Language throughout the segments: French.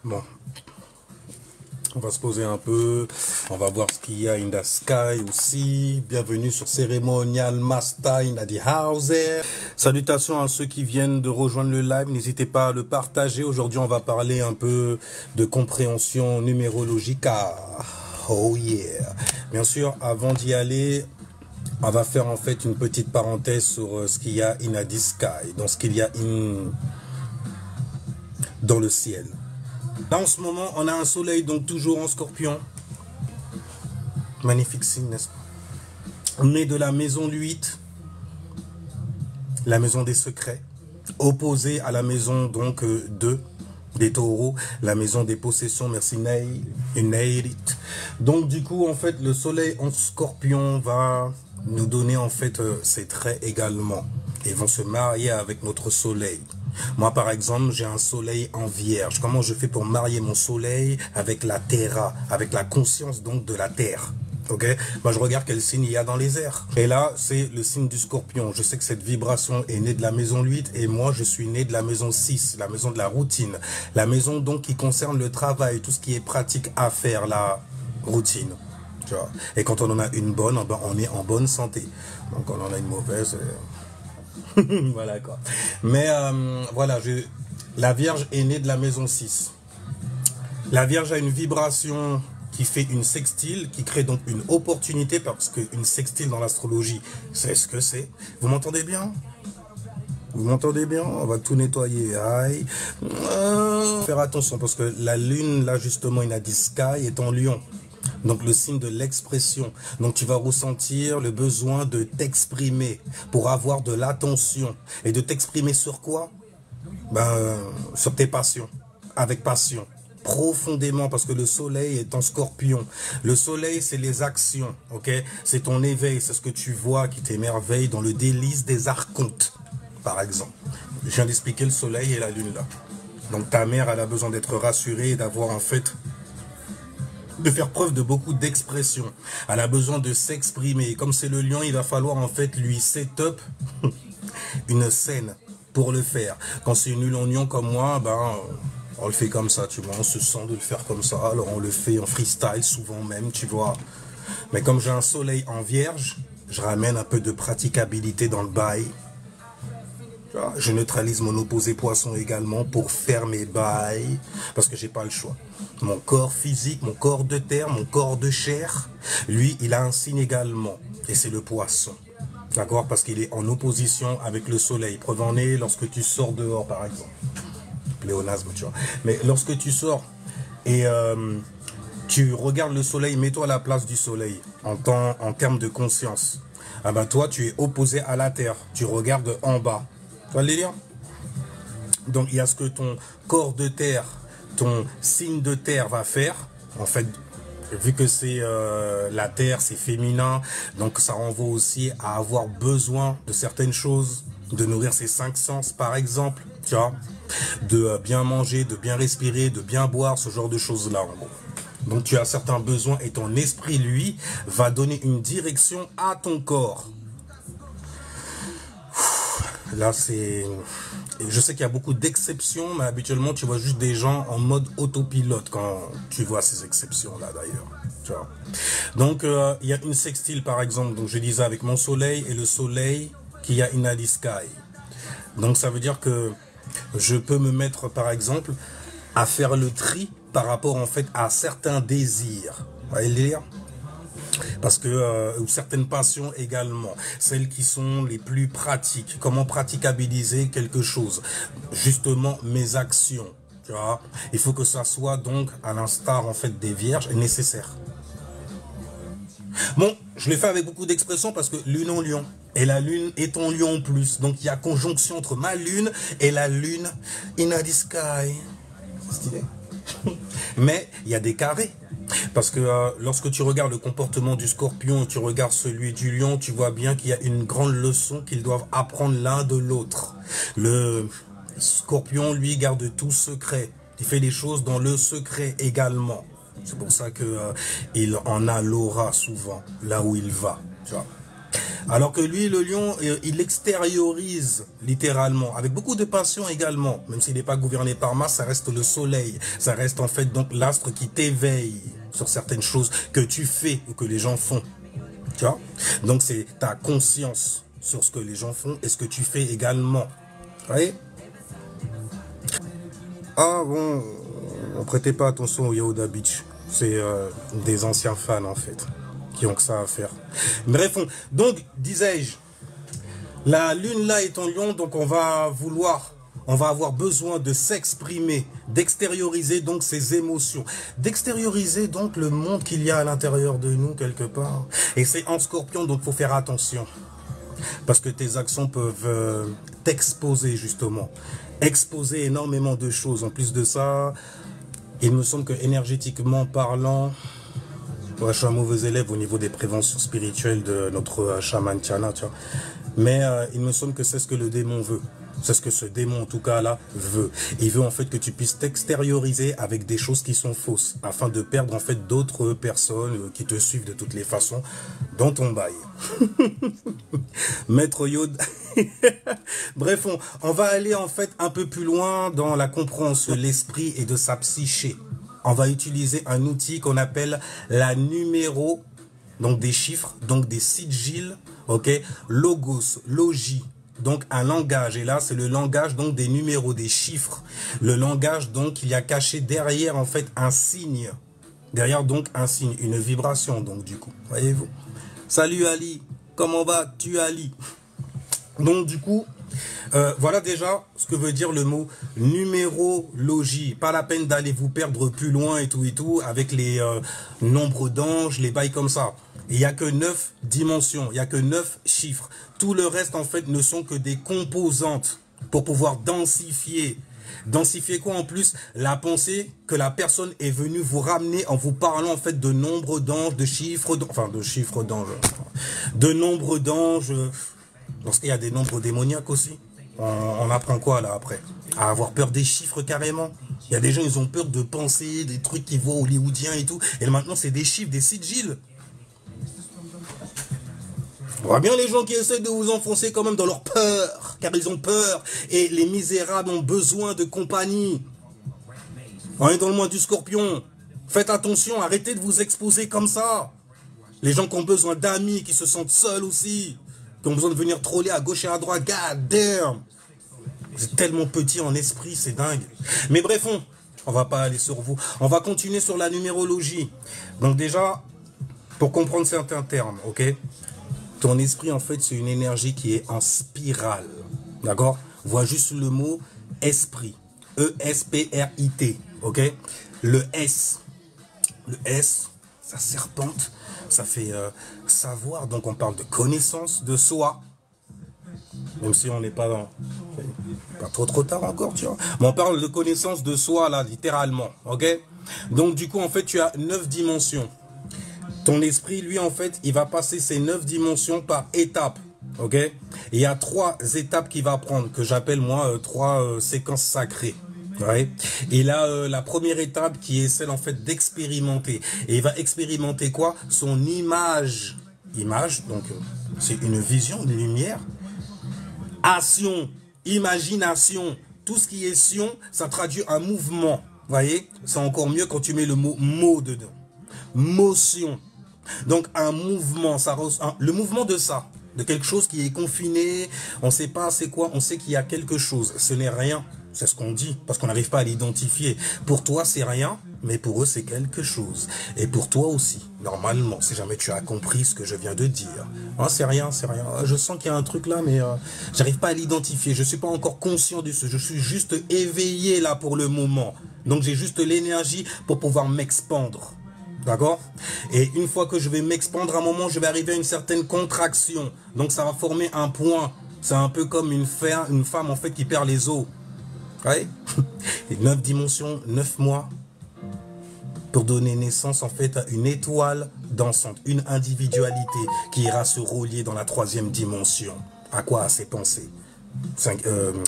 Bon, on va se poser un peu, on va voir ce qu'il y a in the sky aussi. Bienvenue sur Ceremonial Master in the house. Salutations à ceux qui viennent de rejoindre le live, n'hésitez pas à le partager. Aujourd'hui, on va parler un peu de compréhension numérologique. Oh yeah. Bien sûr, avant d'y aller, on va faire en fait une petite parenthèse sur ce qu'il y a in the sky, dans ce qu'il y a dans le ciel. Là, en ce moment, on a un soleil, donc toujours en scorpion. Magnifique signe, n'est-ce pas? On est de la maison 8, la maison des secrets, opposée à la maison donc 2 des taureaux, la maison des possessions, merci Neirit. Donc du coup, en fait, le soleil en scorpion va nous donner en fait ses traits également. Et vont se marier avec notre soleil. Moi, par exemple, j'ai un soleil en vierge. Comment je fais pour marier mon soleil avec la terra, avec la conscience donc de la terre? Ok, moi je regarde quel signe il y a dans les airs. Et là, c'est le signe du scorpion. Je sais que cette vibration est née de la maison 8 et moi, je suis né de la maison 6, la maison de la routine. La maison donc qui concerne le travail, tout ce qui est pratique à faire, la routine. Tu vois. Et quand on en a une bonne, ben, on est en bonne santé. Donc quand on en a une mauvaise... voilà quoi. Mais voilà, la Vierge est née de la maison 6. La Vierge a une vibration qui fait une sextile, qui crée donc une opportunité, parce qu'une sextile dans l'astrologie, c'est ce que c'est. Vous m'entendez bien? Vous m'entendez bien? On va tout nettoyer. Aïe. Faire attention, parce que la lune, là justement, in the sky, est en lion. Donc le signe de l'expression. Donc tu vas ressentir le besoin de t'exprimer pour avoir de l'attention. Et de t'exprimer sur quoi? Sur tes passions. Avec passion. Profondément, parce que le soleil est en scorpion. Le soleil, c'est les actions. Ok, c'est ton éveil. C'est ce que tu vois qui t'émerveille dans le délice des archontes, par exemple. Je viens d'expliquer le soleil et la lune là. Donc ta mère, elle a besoin d'être rassurée et d'avoir en fait... de faire preuve de beaucoup d'expression. Elle a besoin de s'exprimer. Comme c'est le lion, il va falloir en fait lui set up une scène pour le faire. Quand c'est une lion comme moi, on le fait comme ça, tu vois. On se sent de le faire comme ça. Alors on le fait en freestyle souvent même, tu vois. Mais comme j'ai un soleil en vierge, je ramène un peu de praticabilité dans le bail. Je neutralise mon opposé poisson également pour faire mes bails, parce que j'ai pas le choix. Mon corps physique, mon corps de terre, mon corps de chair, lui, il a un signe également, et c'est le poisson. D'accord? Parce qu'il est en opposition avec le soleil. Preuve en est, lorsque tu sors dehors, par exemple. Pléonasme, tu vois. Mais lorsque tu sors et tu regardes le soleil, mets-toi à la place du soleil, en termes de conscience. Ah ben toi, tu es opposé à la terre. Tu regardes en bas. Tu vois le délire? Donc il y a ce que ton corps de terre, ton signe de terre va faire. En fait, vu que c'est la terre, c'est féminin, donc ça renvoie aussi à avoir besoin de certaines choses, de nourrir ses 5 sens par exemple, tu vois, de bien manger, de bien respirer, de bien boire, ce genre de choses-là en gros. Donc tu as certains besoins et ton esprit, lui, va donner une direction à ton corps. Là, c'est... Je sais qu'il y a beaucoup d'exceptions, mais habituellement, tu vois juste des gens en mode autopilote quand tu vois ces exceptions-là, d'ailleurs. Tu vois. Donc, il y a une sextile, par exemple, donc je disais avec mon soleil et le soleil qu'il y a in the sky. Donc, ça veut dire que je peux me mettre, par exemple, à faire le tri par rapport, en fait, à certains désirs. Vous voyez le délire ? Parce que certaines passions également, celles qui sont les plus pratiques, comment praticabiliser quelque chose, justement mes actions, tu vois, il faut que ça soit donc à l'instar en fait des vierges nécessaire. Bon, je l'ai fait avec beaucoup d'expressions parce que lune en lion, et la lune est en lion en plus, donc il y a conjonction entre ma lune et la lune in the sky. C'est stylé. Mais il y a des carrés. Parce que lorsque tu regardes le comportement du scorpion, tu regardes celui du lion, tu vois bien qu'il y a une grande leçon qu'ils doivent apprendre l'un de l'autre. Le scorpion, lui, garde tout secret. Il fait les choses dans le secret également. C'est pour ça que il en a l'aura souvent, là où il va. Tu vois. Alors que lui, le lion, il extériorise littéralement, avec beaucoup de passion également. Même s'il n'est pas gouverné par Mars, ça reste le soleil. Ça reste en fait donc l'astre qui t'éveille sur certaines choses que tu fais ou que les gens font. Tu vois? Donc c'est ta conscience sur ce que les gens font et ce que tu fais également. Vous voyez? Ah bon, ne prêtez pas attention au Yehuda Beach. C'est des anciens fans en fait, qui ont que ça à faire. Bref, donc disais-je, la lune là est en lion, donc on va avoir besoin de s'exprimer, d'extérioriser donc ses émotions, d'extérioriser donc le monde qu'il y a à l'intérieur de nous quelque part. Et c'est en scorpion, donc il faut faire attention. Parce que tes actions peuvent t'exposer justement, exposer énormément de choses. En plus de ça, il me semble que énergétiquement parlant, ouais, je suis un mauvais élève au niveau des préventions spirituelles de notre chaman Tiana, tu vois. Mais il me semble que c'est ce que le démon veut. C'est ce que ce démon, en tout cas là, veut. Il veut en fait que tu puisses t'extérioriser avec des choses qui sont fausses, afin de perdre en fait d'autres personnes qui te suivent de toutes les façons dans ton bail. Maître Yod. Bref, on va aller en fait un peu plus loin dans la compréhension de l'esprit et de sa psyché. On va utiliser un outil qu'on appelle la numéro, donc des chiffres, donc des sigils, ok, logos, logi. Donc un langage, et là c'est le langage donc des numéros, des chiffres. Le langage donc il y a caché derrière en fait un signe. Derrière donc un signe, une vibration donc du coup, voyez-vous. Salut Ali, comment vas-tu Ali? Donc du coup, voilà déjà ce que veut dire le mot numérologie. Pas la peine d'aller vous perdre plus loin et tout avec les nombres d'anges, les bails comme ça. Il n'y a que 9 dimensions, il n'y a que 9 chiffres. Tout le reste, en fait, ne sont que des composantes pour pouvoir densifier. Densifier quoi en plus? La pensée que la personne est venue vous ramener en vous parlant, en fait, de nombre d'anges, de chiffres, enfin, de chiffres d'anges, de nombre d'anges. Lorsqu'il y a des nombres démoniaques aussi, on apprend quoi là après? À avoir peur des chiffres carrément. Il y a des gens, ils ont peur de penser, des trucs qui voient hollywoodiens et tout. Et maintenant, c'est des chiffres, des sigils. On voit bien les gens qui essaient de vous enfoncer quand même dans leur peur, car ils ont peur, et les misérables ont besoin de compagnie. On est dans le mois du scorpion. Faites attention, arrêtez de vous exposer comme ça. Les gens qui ont besoin d'amis, qui se sentent seuls aussi, qui ont besoin de venir troller à gauche et à droite, god damn. Vous êtes tellement petit en esprit, c'est dingue. Mais bref, on va pas aller sur vous. On va continuer sur la numérologie. Donc déjà, pour comprendre certains termes, ok? Ton esprit, en fait, c'est une énergie qui est en spirale. D'accord? Vois juste le mot esprit. E-S-P-R-I-T. Ok? Le S. Le S, ça serpente. Ça fait savoir. Donc, on parle de connaissance de soi. Même si on n'est pas dans... Pas trop tard encore, tu vois. Mais on parle de connaissance de soi, là, littéralement. Ok? Donc, du coup, en fait, tu as 9 dimensions. Ton esprit, lui, en fait, il va passer ces 9 dimensions par étapes. Ok? Il y a 3 étapes qu'il va prendre, que j'appelle, moi, 3 séquences sacrées. Ouais. Et là, la première étape qui est celle, en fait, d'expérimenter. Et il va expérimenter quoi? Son image. Image, donc, c'est une vision, une lumière. Action, imagination. Tout ce qui est sion, ça traduit un mouvement. Vous voyez? C'est encore mieux quand tu mets le mot dedans. Motion. Donc un mouvement, le mouvement de ça, de quelque chose qui est confiné, on ne sait pas c'est quoi, on sait qu'il y a quelque chose, ce n'est rien, c'est ce qu'on dit, parce qu'on n'arrive pas à l'identifier. Pour toi c'est rien, mais pour eux c'est quelque chose. Et pour toi aussi, normalement, si jamais tu as compris ce que je viens de dire. Ah, c'est rien, je sens qu'il y a un truc là, mais j'arrive pas à l'identifier, je ne suis pas encore conscient de ce, je suis juste éveillé là pour le moment. Donc j'ai juste l'énergie pour pouvoir m'expandre. D'accord? Et une fois que je vais m'expandre, à un moment, je vais arriver à une certaine contraction. Donc, ça va former un point. C'est un peu comme une femme, en fait, qui perd les os. Ouais? 9 dimensions, 9 mois. Pour donner naissance, en fait, à une étoile dansante. Une individualité qui ira se relier dans la 3e dimension. À quoi? À ses pensées.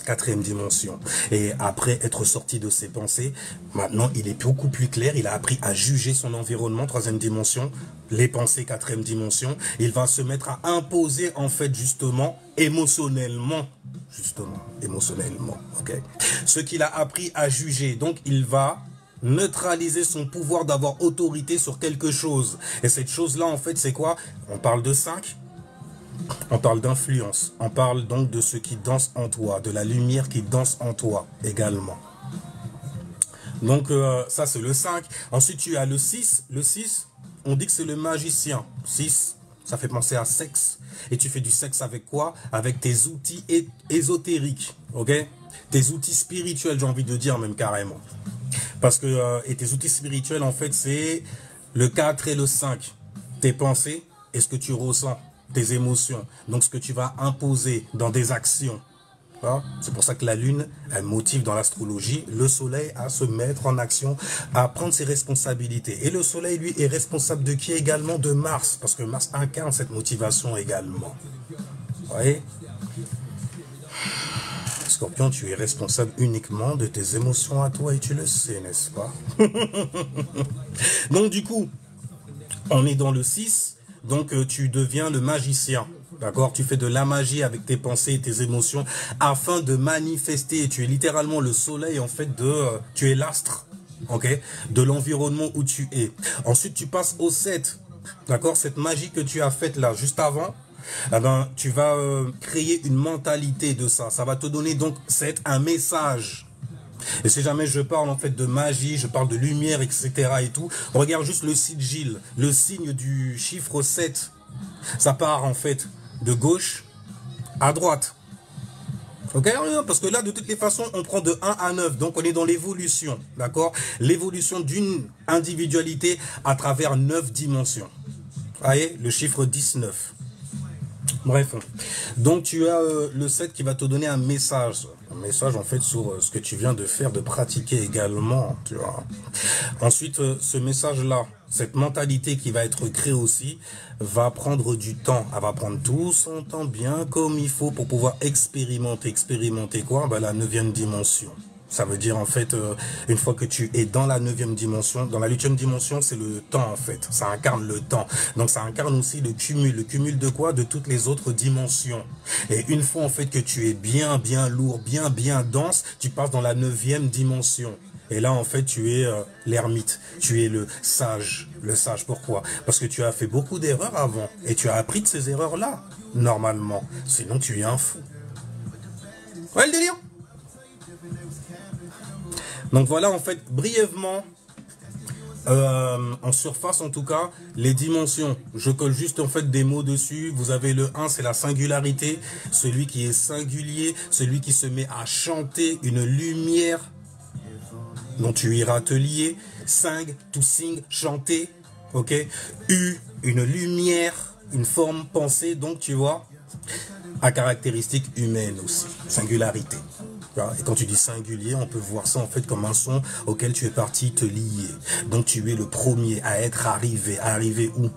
quatrième dimension. Et après être sorti de ses pensées, maintenant il est beaucoup plus clair, il a appris à juger son environnement, troisième dimension, les pensées, quatrième dimension. Il va se mettre à imposer en fait justement, émotionnellement, ok, ce qu'il a appris à juger. Donc il va neutraliser son pouvoir d'avoir autorité sur quelque chose. Et cette chose-là en fait c'est quoi? On parle de 5. On parle d'influence, on parle donc de ce qui danse en toi, de la lumière qui danse en toi également. Donc ça c'est le 5. Ensuite tu as le 6. Le 6, on dit que c'est le magicien. 6, ça fait penser à sexe. Et tu fais du sexe avec quoi? Avec tes outils ésotériques, ok? Tes outils spirituels, j'ai envie de dire même carrément. Parce que, et tes outils spirituels en fait c'est le 4 et le 5. Tes pensées et ce que tu ressens. Tes émotions, donc ce que tu vas imposer dans des actions. C'est pour ça que la lune, elle motive dans l'astrologie le soleil à se mettre en action, à prendre ses responsabilités. Et le soleil, lui, est responsable de qui également? De Mars, parce que Mars incarne cette motivation également. Vous voyez? Scorpion, tu es responsable uniquement de tes émotions à toi et tu le sais, n'est-ce pas? Donc du coup, on est dans le 6. Donc tu deviens le magicien, d'accord? Tu fais de la magie avec tes pensées et tes émotions afin de manifester. Tu es littéralement le soleil en fait tu es l'astre, ok? De l'environnement où tu es. Ensuite tu passes au 7, d'accord? Cette magie que tu as faite là juste avant, eh ben, tu vas créer une mentalité de ça. Ça va te donner donc un message. Et si jamais je parle en fait de magie, je parle de lumière, etc. et tout, regarde juste le sigil, le signe du chiffre 7. Ça part en fait de gauche à droite. Ok? Parce que là, de toutes les façons, on prend de 1 à 9. Donc, on est dans l'évolution. D'accord? L'évolution d'une individualité à travers 9 dimensions. Vous voyez? Le chiffre 19. Bref, donc tu as le 7 qui va te donner un message en fait sur ce que tu viens de faire, de pratiquer également, tu vois. Ensuite, ce message-là, cette mentalité qui va être créée aussi, va prendre du temps, elle va prendre tout son temps bien comme il faut pour pouvoir expérimenter quoi? Ben, la 9e dimension. Ça veut dire en fait, une fois que tu es dans la 9e dimension, dans la 8e dimension, c'est le temps en fait. Ça incarne le temps. Donc ça incarne aussi le cumul. Le cumul de quoi? De toutes les autres dimensions. Et une fois en fait que tu es bien lourd, bien dense, tu passes dans la 9e dimension. Et là en fait tu es l'ermite, tu es le sage. Le sage, pourquoi? Parce que tu as fait beaucoup d'erreurs avant. Et tu as appris de ces erreurs-là, normalement. Sinon tu es un fou. Ouais le délire? Donc voilà en fait brièvement, en surface en tout cas, les dimensions. Je colle juste en fait des mots dessus. Vous avez le 1, c'est la singularité, celui qui est singulier, celui qui se met à chanter une lumière dont tu iras te lier. 5, to sing, chanter, ok. U, une lumière, une forme pensée, donc tu vois, à caractéristiques humaines aussi, singularité. Et quand tu dis singulier, on peut voir ça en fait comme un son auquel tu es parti te lier. Donc tu es le premier à être arrivé. À arriver où?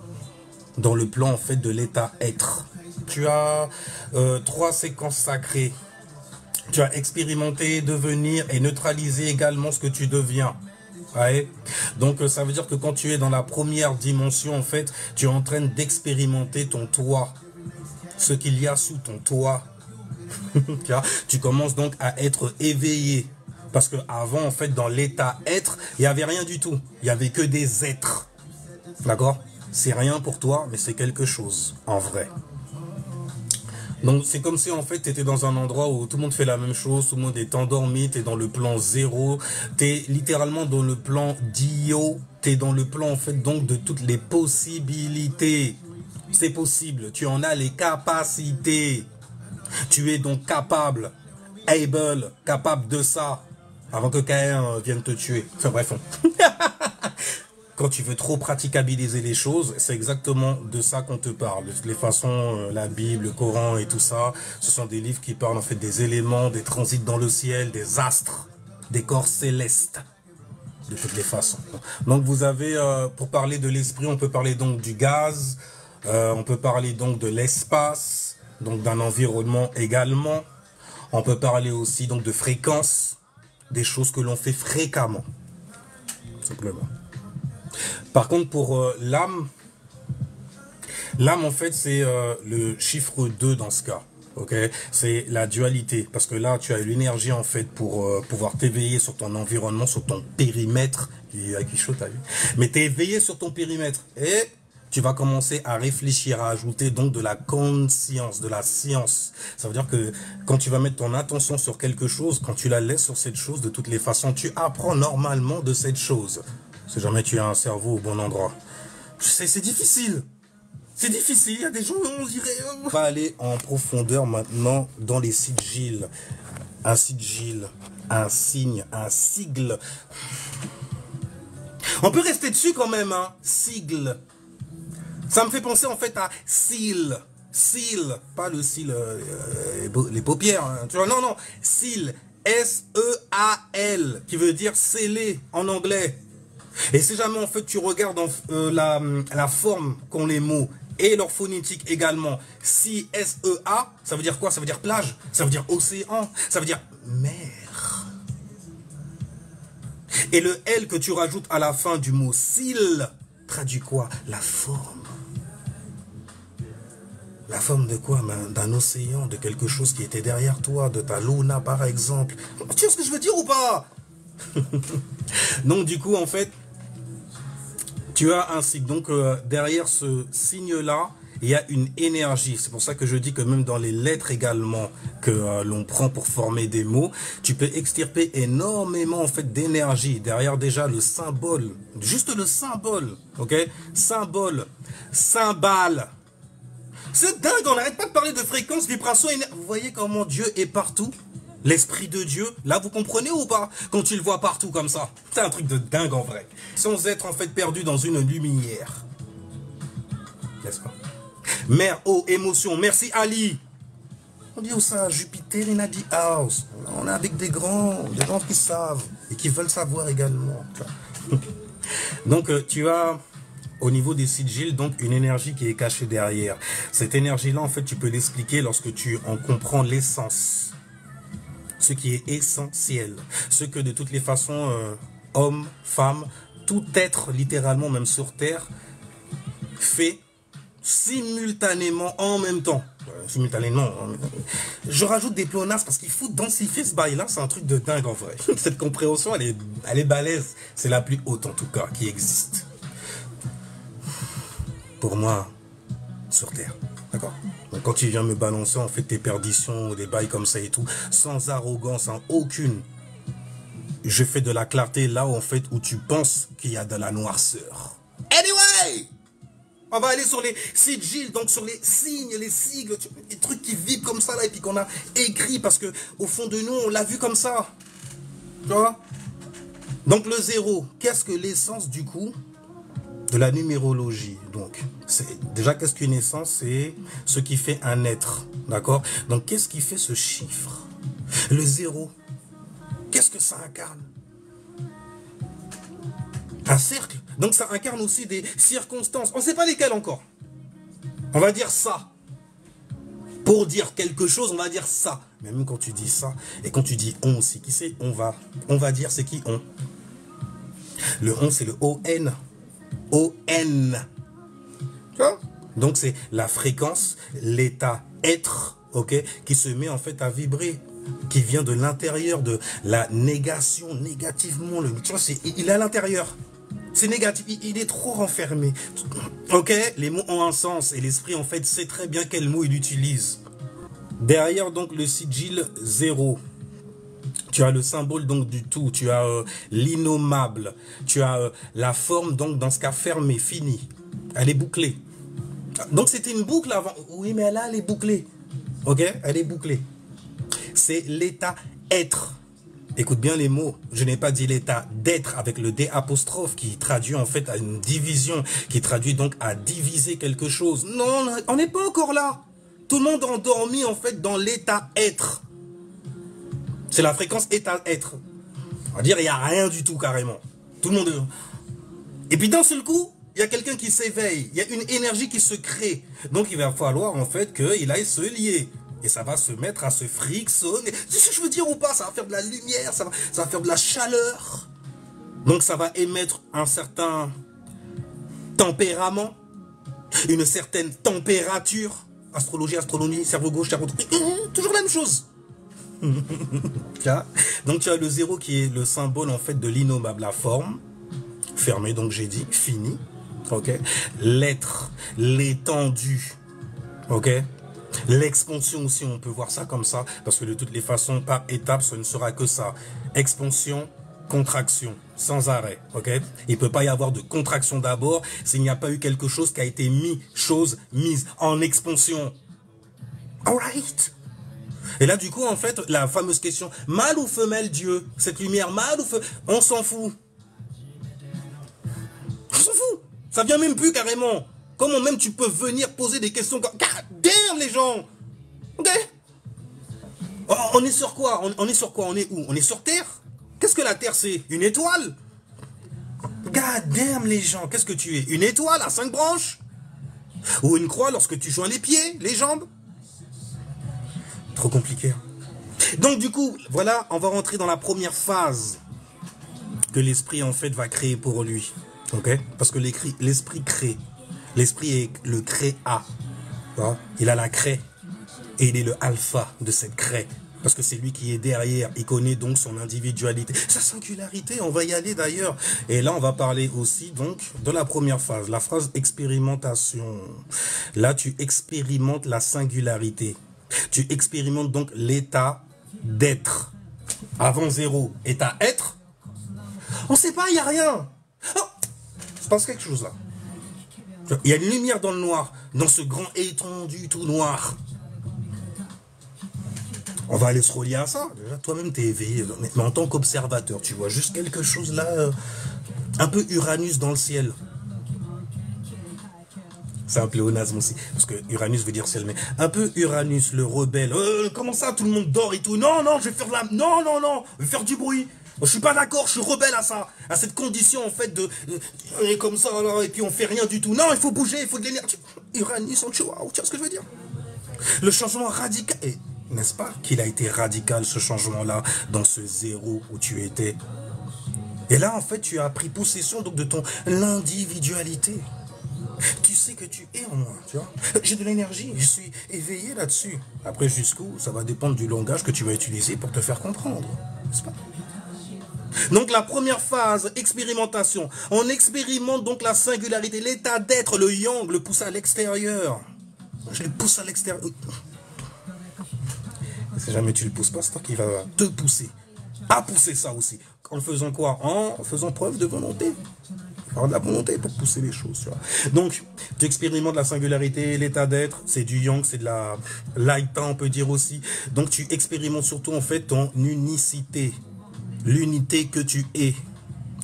Dans le plan en fait de l'état être. Tu as 3 séquences sacrées. Tu as expérimenté, devenir et neutraliser également ce que tu deviens. Ouais. Donc ça veut dire que quand tu es dans la première dimension en fait, tu es en train d'expérimenter ton toi. Ce qu'il y a sous ton toit. Tu commences donc à être éveillé. Parce que avant, en fait, dans l'état être, il n'y avait rien du tout. Il n'y avait que des êtres. D'accord? C'est rien pour toi, mais c'est quelque chose, en vrai. Donc, c'est comme si, en fait, tu étais dans un endroit où tout le monde fait la même chose, tout le monde est endormi, tu es dans le plan 0, tu es littéralement dans le plan d'Io, tu es dans le plan, en fait, donc, de toutes les possibilités. C'est possible, tu en as les capacités. Tu es donc capable, capable de ça, avant que Caïn vienne te tuer. Enfin bref. Quand tu veux trop praticabiliser les choses, c'est exactement de ça qu'on te parle. De toutes les façons, la Bible, le Coran et tout ça, ce sont des livres qui parlent en fait des éléments, des transits dans le ciel, des astres, des corps célestes. De toutes les façons. Donc vous avez, pour parler de l'esprit, on peut parler donc du gaz, on peut parler donc de l'espace, donc d'un environnement également. On peut parler aussi donc de fréquence, des choses que l'on fait fréquemment, simplement. Par contre, pour l'âme, l'âme en fait c'est le chiffre 2 dans ce cas. Ok, c'est la dualité, parce que là tu as l'énergie en fait pour pouvoir t'éveiller sur ton environnement, sur ton périmètre. Il y a qui chaud, t'as vu? Mais t'es éveillé sur ton périmètre et tu vas commencer à réfléchir, à ajouter donc de la conscience, de la science. Ça veut dire que quand tu vas mettre ton attention sur quelque chose, quand tu la laisses sur cette chose, de toutes les façons, tu apprends normalement de cette chose. Si jamais tu as un cerveau au bon endroit. Je sais, c'est difficile. C'est difficile, il y a des gens, on dirait... On va aller en profondeur maintenant dans les sigils. Un sigil, un signe, un sigle. On peut rester dessus quand même, hein. Sigle. Ça me fait penser en fait à seal. Seal, pas le cil, les paupières. Hein. Tu vois, non, non. Seal. S-E-A-L, qui veut dire scellé en anglais. Et si jamais en fait tu regardes la forme qu'ont les mots et leur phonétique également, si S-E-A, ça veut dire quoi? Ça veut dire plage, ça veut dire océan, ça veut dire mer. Et le L que tu rajoutes à la fin du mot seal traduit quoi? La forme. La forme de quoi? D'un océan, de quelque chose qui était derrière toi, de ta luna par exemple. Tu vois ce que je veux dire ou pas? Donc du coup en fait, tu as un signe. Donc derrière ce signe-là, il y a une énergie. C'est pour ça que je dis que même dans les lettres également que l'on prend pour former des mots, tu peux extirper énormément en fait d'énergie. Derrière déjà le symbole, juste le symbole, ok? Symbole, cymbale. C'est dingue, on n'arrête pas de parler de fréquence, vibration, énergie. Vous voyez comment Dieu est partout? L'Esprit de Dieu, là vous comprenez ou pas? Quand tu le vois partout comme ça, c'est un truc de dingue en vrai. Sans être en fait perdu dans une lumière. N'est-ce pas? Mère, eau, émotion, merci Ali. On dit où ça? Jupiter in the house. On est avec des gens qui savent et qui veulent savoir également. Donc tu as au niveau des sigils donc une énergie qui est cachée derrière. Cette énergie-là en fait tu peux l'expliquer lorsque tu en comprends l'essence. Ce qui est essentiel, ce que de toutes les façons, homme, femme, tout être littéralement, même sur Terre, fait simultanément, en même temps. Simultanément, je rajoute des pléonasmes parce qu'il faut densifier ce bail-là, c'est un truc de dingue en vrai. Cette compréhension, elle est balèze, c'est la plus haute en tout cas qui existe. Pour moi, sur Terre, d'accord? Donc quand tu viens me balancer en fait tes perditions, des bails comme ça et tout, sans arrogance, sans aucune, je fais de la clarté là où en fait où tu penses qu'il y a de la noirceur. Anyway, on va aller sur les sigils, donc sur les signes, les sigles, les trucs qui vibrent comme ça là et puis qu'on a écrit parce que au fond de nous on l'a vu comme ça, tu vois. Donc le 0, qu'est-ce que l'essence du coup de la numérologie? Donc, déjà, qu'est-ce qu'une essence? C'est ce qui fait un être, d'accord? Donc, qu'est-ce qui fait ce chiffre? Le 0, qu'est-ce que ça incarne? Un cercle. Donc, ça incarne aussi des circonstances. On ne sait pas lesquelles encore. On va dire ça. Pour dire quelque chose, on va dire ça. Mais même quand tu dis ça, et quand tu dis on aussi, qui c'est on va dire c'est qui on? Le on, c'est le O-N. O-N. Donc c'est la fréquence, l'état être, ok, qui se met en fait à vibrer, qui vient de l'intérieur de la négation, négativement. Tu vois, il est à l'intérieur. C'est négatif, il est trop renfermé. Ok, les mots ont un sens et l'esprit en fait sait très bien quel mot il utilise. Derrière donc le sigil 0. Tu as le symbole donc du tout, tu as l'innommable, tu as la forme donc dans ce cas fermée, finie, elle est bouclée. Donc c'était une boucle avant, oui mais là elle est bouclée, ok, elle est bouclée. C'est l'état être. Écoute bien les mots, je n'ai pas dit l'état d'être avec le D apostrophe qui traduit en fait à une division, qui traduit donc à diviser quelque chose. Non, on n'est pas encore là. Tout le monde endormi en fait dans l'état être. C'est la fréquence état-être. On va dire, il n'y a rien du tout carrément. Tout le monde... Et puis d'un seul coup, il y a quelqu'un qui s'éveille. Il y a une énergie qui se crée. Donc il va falloir en fait qu'il aille se lier. Et ça va se mettre à se frictionner. C'est ce que je veux dire ou pas? Ça va faire de la lumière, ça va faire de la chaleur. Donc ça va émettre un certain tempérament, une certaine température. Astrologie, astronomie, cerveau gauche, cerveau droit. Toujours la même chose. Donc tu as le 0 qui est le symbole en fait de l'innommable, la forme. Fermé, donc j'ai dit, fini. Ok. L'être, l'étendue. Ok. L'expansion aussi, on peut voir ça comme ça, parce que de toutes les façons, par étapes, ce ne sera que ça. Expansion, contraction, sans arrêt, ok? Il ne peut pas y avoir de contraction d'abord s'il n'y a pas eu quelque chose qui a été mise en expansion. Alright. Et là, du coup, en fait, la fameuse question, mâle ou femelle Dieu? Cette lumière, mâle ou femelle? On s'en fout. On s'en fout. Ça vient même plus carrément. Comment même tu peux venir poser des questions comme... Damn les gens. Ok. On est sur quoi? On est sur quoi? On est où? On est sur Terre? Qu'est-ce que la Terre c'est? Une étoile? God damn les gens. Qu'est-ce que tu es? Une étoile à 5 branches? Ou une croix lorsque tu joins les pieds, les jambes? Trop compliqué. Donc du coup, voilà, on va rentrer dans la première phase que l'esprit en fait va créer pour lui. Ok? Parce que l'esprit crée. L'esprit est le créa. Il a la craie. Et il est le alpha de cette craie. Parce que c'est lui qui est derrière. Il connaît donc son individualité. Sa singularité, on va y aller d'ailleurs. Et là, on va parler aussi donc de la première phase. La phase expérimentation. Là, tu expérimentes la singularité. Tu expérimentes donc l'état d'être. Avant 0, état être. On ne sait pas, il n'y a rien. Oh, il se passe quelque chose là. Il y a une lumière dans le noir, dans ce grand étendu tout noir. On va aller se relier à ça. Déjà, toi-même, tu es éveillé. Mais en tant qu'observateur, tu vois juste quelque chose là, un peu Uranus dans le ciel. C'est un pléonasme aussi, parce que Uranus veut dire ciel, mais un peu Uranus, le rebelle. Comment ça, tout le monde dort et tout? Non, non, je vais faire de la... Non, non, non, je vais faire du bruit. Je suis pas d'accord, je suis rebelle à ça, à cette condition en fait de on est comme ça là, et puis on fait rien du tout. Non, il faut bouger, il faut de l'énergie. Uranus en chihuahua, tu vois ce que je veux dire? Le changement radical, n'est-ce pas qu'il a été radical ce changement-là dans ce 0 où tu étais? Et là en fait tu as pris possession donc de ton individualité. Tu sais que tu es en moi, tu vois. J'ai de l'énergie, je suis éveillé là-dessus. Après jusqu'où, ça va dépendre du langage que tu vas utiliser pour te faire comprendre, n'est-ce pas? Donc la première phase, expérimentation. On expérimente donc la singularité, l'état d'être, le yang, le pousse à l'extérieur. Je le pousse à l'extérieur. Si jamais tu le pousses pas, c'est toi qui va te pousser. À pousser ça aussi. En faisant quoi? En faisant preuve de volonté. Alors de la volonté pour pousser les choses, tu vois. Donc, tu expérimentes la singularité, l'état d'être, c'est du yang, c'est de la laïta, on peut dire aussi. Donc, tu expérimentes surtout, en fait, ton unicité. L'unité que tu es,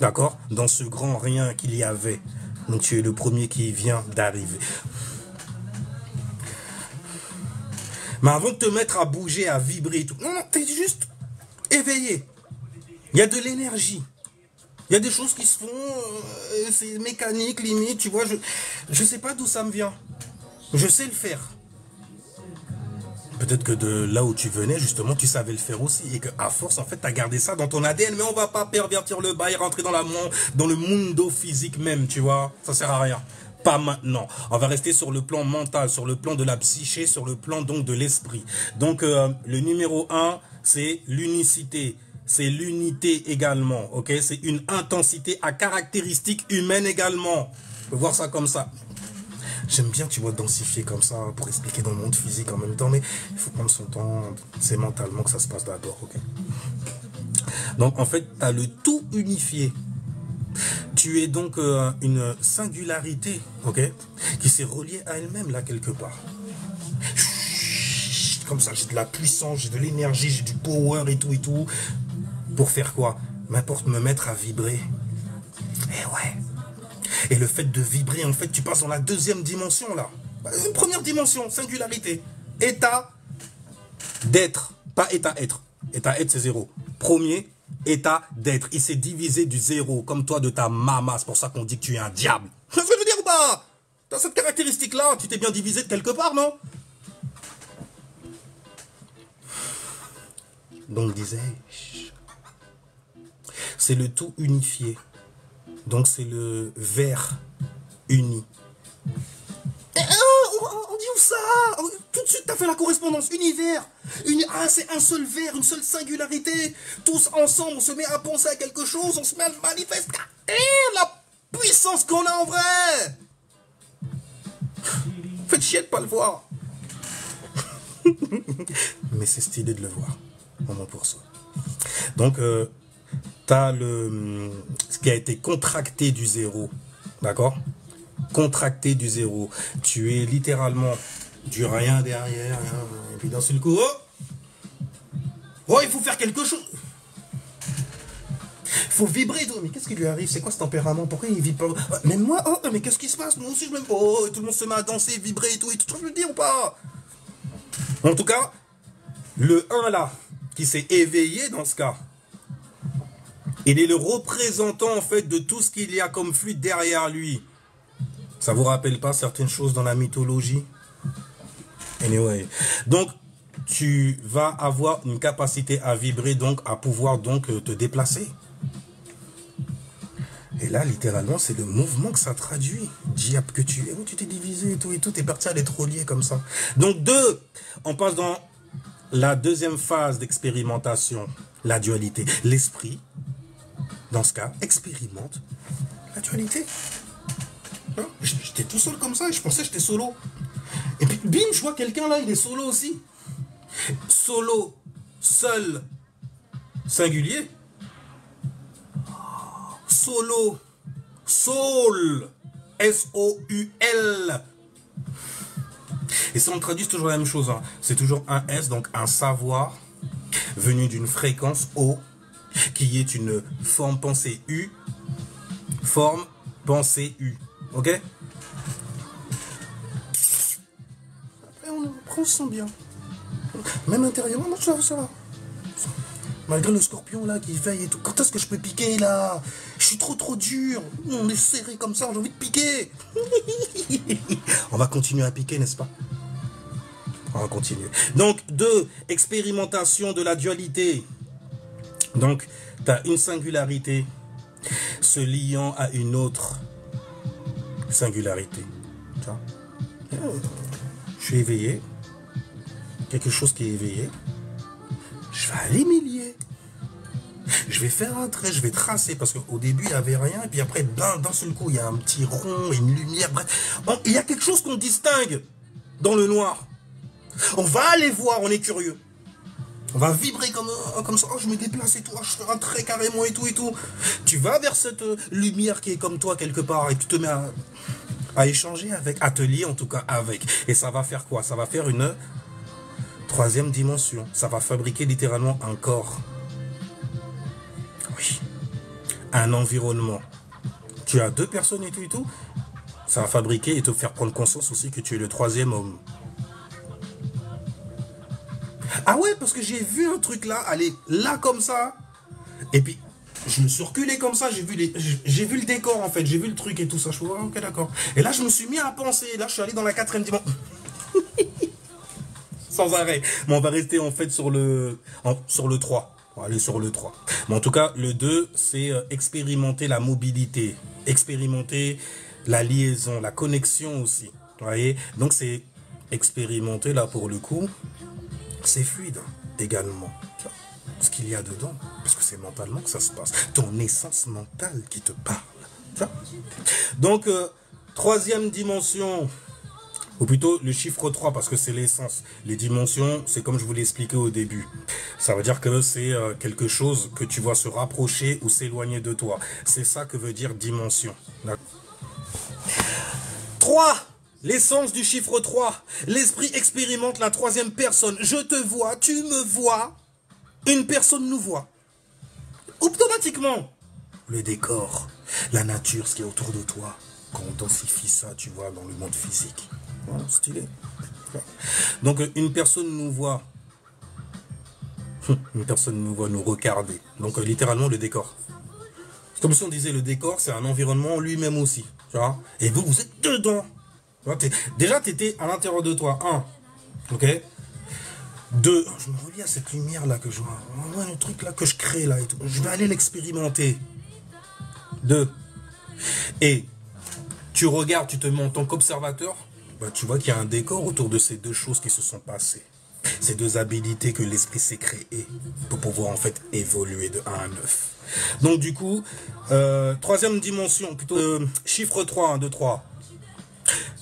d'accord? Dans ce grand rien qu'il y avait. Donc tu es le premier qui vient d'arriver. Mais avant de te mettre à bouger, à vibrer et tout, non, non, t'es juste éveillé. Il y a de l'énergie. Il y a des choses qui se font, c'est mécanique, limite, tu vois, je sais pas d'où ça me vient. Je sais le faire. Peut-être que de là où tu venais, justement, tu savais le faire aussi. Et qu'à force, en fait, tu as gardé ça dans ton ADN. Mais on va pas pervertir le bail, rentrer dans le mundo physique même, tu vois. Ça sert à rien. Pas maintenant. On va rester sur le plan mental, sur le plan de la psyché, sur le plan donc de l'esprit. Donc, le numéro 1, c'est l'unicité. C'est l'unité également, ok? C'est une intensité à caractéristiques humaines également. On peut voir ça comme ça. J'aime bien, tu vois, densifier comme ça pour expliquer dans le monde physique en même temps, mais il faut prendre son temps, c'est mentalement que ça se passe d'abord, ok? Donc, en fait, tu as le tout unifié. Tu es donc une singularité, ok? Qui s'est reliée à elle-même, là, quelque part. Comme ça, j'ai de la puissance, j'ai de l'énergie, j'ai du power et tout. Pour faire quoi? M'importe me mettre à vibrer. Eh ouais. Et le fait de vibrer, en fait, tu passes dans la deuxième dimension, là. Une première dimension, singularité. État d'être, pas état être. État être, c'est 0. Premier, état d'être. Il s'est divisé du 0, comme toi de ta maman. C'est pour ça qu'on dit que tu es un diable. Tu vois ce que je veux dire ou pas? T'as cette caractéristique-là, tu t'es bien divisé de quelque part, non? donc disais-je. C'est le tout unifié. Donc c'est le vert uni. On dit où ça? Tout de suite, tu as fait la correspondance. Univers. C'est un seul vert, une seule singularité. Tous ensemble, on se met à penser à quelque chose, on se met à le manifester. Et la puissance qu'on a en vrai. Faites chier de pas le voir. Mais c'est stylé de le voir. Moment pour soi. Donc, tu as ce qui a été contracté du zéro. D'accord? Contracté du zéro. Tu es littéralement du rien derrière. Et puis d'un seul coup, oh, il faut faire quelque chose. Il faut vibrer. Mais qu'est-ce qui lui arrive? C'est quoi ce tempérament? Pourquoi il vibre pas? Même moi, mais qu'est-ce qui se passe? Moi aussi, je me... Oh, et tout le monde se met à danser, vibrer et tout. Je le dis ou pas? En tout cas, le 1 là, qui s'est éveillé dans ce cas, il est le représentant en fait de tout ce qu'il y a comme fluide derrière lui. Ça vous rappelle pas certaines choses dans la mythologie? Anyway. Donc, tu vas avoir une capacité à vibrer, donc à pouvoir donc te déplacer. Et là, littéralement, c'est le mouvement que ça traduit. Diable que tu es, où tu t'es divisé et tout, t'es parti à être relié comme ça. Donc, on passe dans la deuxième phase d'expérimentation, la dualité. L'esprit, dans ce cas, expérimente la dualité. J'étais tout seul comme ça et je pensais que j'étais solo. Et puis, bim, je vois quelqu'un là, il est solo aussi. Solo, seul, singulier. Solo, soul, S-O-U-L. Et ça, on traduit toujours la même chose. Hein. C'est toujours un S, donc un savoir venu d'une fréquence O, qui est une forme pensée U, forme pensée U. Ok? Après, on se sent bien. Même intérieurement, ça va. Malgré le scorpion là qui veille et tout. Quand est-ce que je peux piquer là? Je suis trop dur. On est serré comme ça, j'ai envie de piquer. On va continuer à piquer, n'est-ce pas? On va continuer. Donc, 2, expérimentation de la dualité. Donc, tu as une singularité se liant à une autre singularité. Tu vois? Je suis éveillé. Quelque chose qui est éveillé. Je vais aller m'y lier. Je vais faire un trait, je vais tracer, parce qu'au début, il n'y avait rien, et puis après, d'un seul coup, il y a un petit rond et une lumière, bref. Il y a quelque chose qu'on distingue dans le noir. On va aller voir, on est curieux. On va vibrer comme ça, je me déplace et tout, je fais un trait carrément et tout. Tu vas vers cette lumière qui est comme toi quelque part, et tu te mets à échanger avec, à te lier en tout cas avec. Et ça va faire quoi? Ça va faire une troisième dimension. Ça va fabriquer littéralement un corps. Oui. Un environnement. Tu as 2 personnes et tout. Ça va fabriquer et te faire prendre conscience aussi que tu es le 3e homme. Ah ouais, parce que j'ai vu un truc là, aller là comme ça. Et puis, je me suis reculé comme ça, j'ai vu le décor en fait, j'ai vu le truc et tout ça. Je me suis dit, ok, d'accord. Et là, je me suis mis à penser. Là, je suis allé dans la 4e dimension. Sans arrêt. Mais on va rester en fait sur le 3. On va aller sur le 3. Mais en tout cas, le 2, c'est expérimenter la mobilité, expérimenter la liaison, la connexion aussi. Vous voyez? Donc c'est expérimenter là pour le coup, c'est fluide également. Ce qu'il y a dedans, parce que c'est mentalement que ça se passe. Ton essence mentale qui te parle. Donc, 3e dimension. Ou plutôt le chiffre 3 parce que c'est l'essence. Les dimensions, c'est comme je vous l'ai expliqué au début. Ça veut dire que c'est quelque chose que tu vois se rapprocher ou s'éloigner de toi. C'est ça que veut dire dimension. 3. L'essence du chiffre 3. L'esprit expérimente la 3e personne. Je te vois, tu me vois. Une personne nous voit. Automatiquement. Le décor, la nature, ce qui est autour de toi. Quand on densifie ça, tu vois, dans le monde physique. Voilà, stylé. Donc, une personne nous voit. Une personne nous voit nous regarder. Donc, littéralement, le décor. C'est comme si on disait le décor, c'est un environnement lui-même aussi. Tu vois. Et vous, vous êtes dedans. Déjà, tu étais à l'intérieur de toi. Ok. 2, je me relis à cette lumière-là que je vois. Le truc là que je crée là et tout. Je vais aller l'expérimenter. 2. Et tu regardes, tu te mets en tant qu'observateur, bah, tu vois qu'il y a un décor autour de ces deux choses qui se sont passées. Ces deux habilités que l'esprit s'est créé pour pouvoir en fait évoluer de 1 à 9. Donc du coup, troisième dimension, plutôt chiffre 3, 1, 2, 3.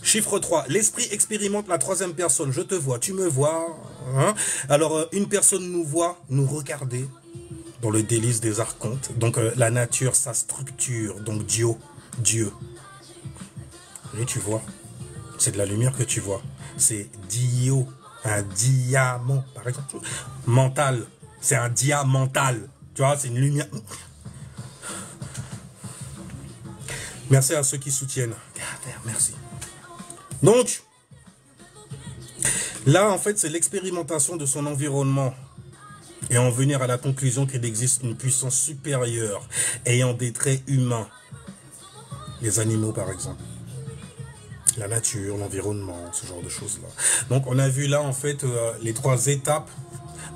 Chiffre 3, l'esprit expérimente la troisième personne. Je te vois, tu me vois. Hein? Alors, une personne nous voit, nous regarder dans le délice des archontes. Donc, la nature, sa structure. Donc, Dieu. Et tu vois, c'est de la lumière que tu vois. C'est Dio, un diamant, par exemple. Mental, c'est un diamantal. Tu vois, c'est une lumière. Merci à ceux qui soutiennent. Merci. Donc, là, en fait, c'est l'expérimentation de son environnement et en venir à la conclusion qu'il existe une puissance supérieure ayant des traits humains. Les animaux, par exemple. La nature, l'environnement, ce genre de choses-là. Donc, on a vu là, en fait, les 3 étapes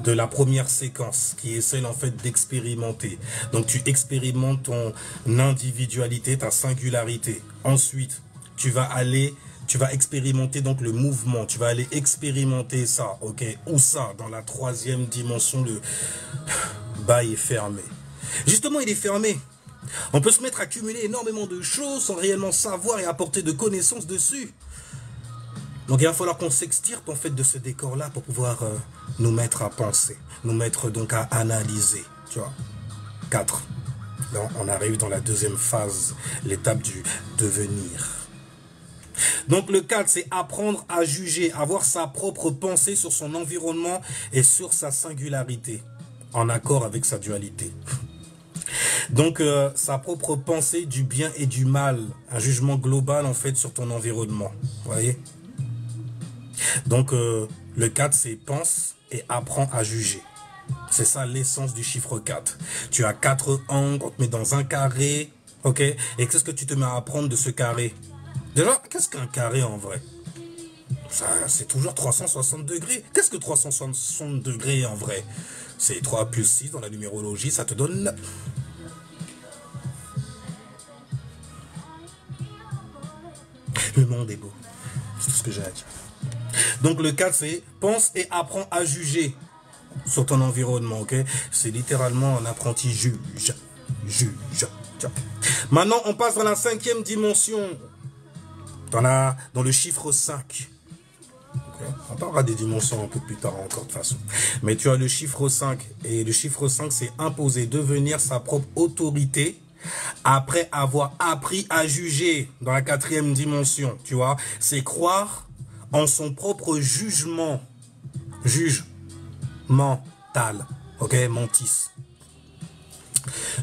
de la première séquence, qui est celle, en fait, d'expérimenter. Donc, tu expérimentes ton individualité, ta singularité. Ensuite, tu vas expérimenter donc le mouvement, tu vas aller expérimenter ça, ok? Où ça? Dans la 3e dimension, le bail est fermé. Justement, il est fermé. On peut se mettre à cumuler énormément de choses sans réellement savoir et apporter de connaissances dessus. Donc il va falloir qu'on s'extirpe en fait de ce décor-là pour pouvoir nous mettre à penser, nous mettre donc à analyser, tu vois. 4. Là, on arrive dans la 2e phase, l'étape du devenir. Donc le 4, c'est apprendre à juger, avoir sa propre pensée sur son environnement et sur sa singularité, en accord avec sa dualité. Donc sa propre pensée du bien et du mal, un jugement global en fait sur ton environnement, vous voyez. Donc le 4, c'est pense et apprends à juger. C'est ça l'essence du chiffre 4. Tu as 4 angles, on te met dans un carré, ok. Et qu'est-ce que tu te mets à apprendre de ce carré? Déjà, qu'est-ce qu'un carré en vrai? C'est toujours 360 degrés. Qu'est-ce que 360 degrés en vrai? C'est 3 plus 6 dans la numérologie, ça te donne... Le monde est beau. C'est tout ce que j'ai à dire. Donc le 4, c'est pense et apprends à juger sur ton environnement, ok? C'est littéralement un apprenti juge. Maintenant, on passe dans la 5e dimension. Dans le chiffre 5. Okay. On parlera des dimensions un peu plus tard encore de toute façon. Mais tu as le chiffre 5. Et le chiffre 5, c'est imposer, devenir sa propre autorité après avoir appris à juger dans la 4e dimension. Tu vois, c'est croire en son propre jugement. Juge mental. Ok, mentis.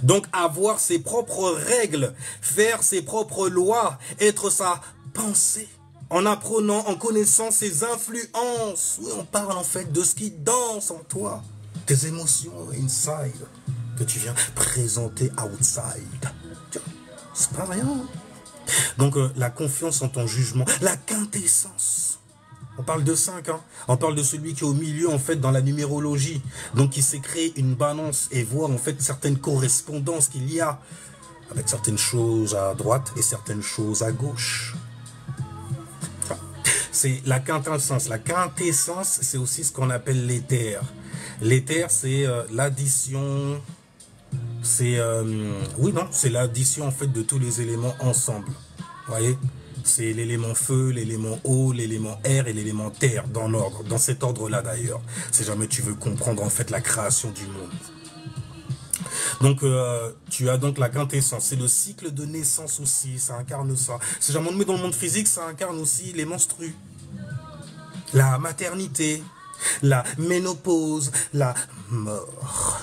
Donc avoir ses propres règles, faire ses propres lois, être sa pensée, en apprenant, en connaissant ses influences. Oui, on parle en fait de ce qui danse en toi, tes émotions inside, que tu viens présenter outside. C'est pas rien. Donc la confiance en ton jugement, la quintessence. On parle de 5, hein. On parle de celui qui est au milieu, en fait, dans la numérologie. Donc, qui s'est créé une balance et voir, en fait, certaines correspondances qu'il y a avec certaines choses à droite et certaines choses à gauche. C'est la quintessence. La quintessence, c'est aussi ce qu'on appelle l'éther. L'éther, c'est l'addition... C'est... oui, non, c'est l'addition, en fait, de tous les éléments ensemble. Vous voyez ? C'est l'élément feu, l'élément eau, l'élément air et l'élément terre, dans l'ordre, dans cet ordre-là d'ailleurs. Si jamais tu veux comprendre en fait la création du monde. Donc tu as donc la quintessence, c'est le cycle de naissance aussi, ça incarne ça. Si jamais on le met dans le monde physique, ça incarne aussi les menstrues, la maternité, la ménopause, la mort.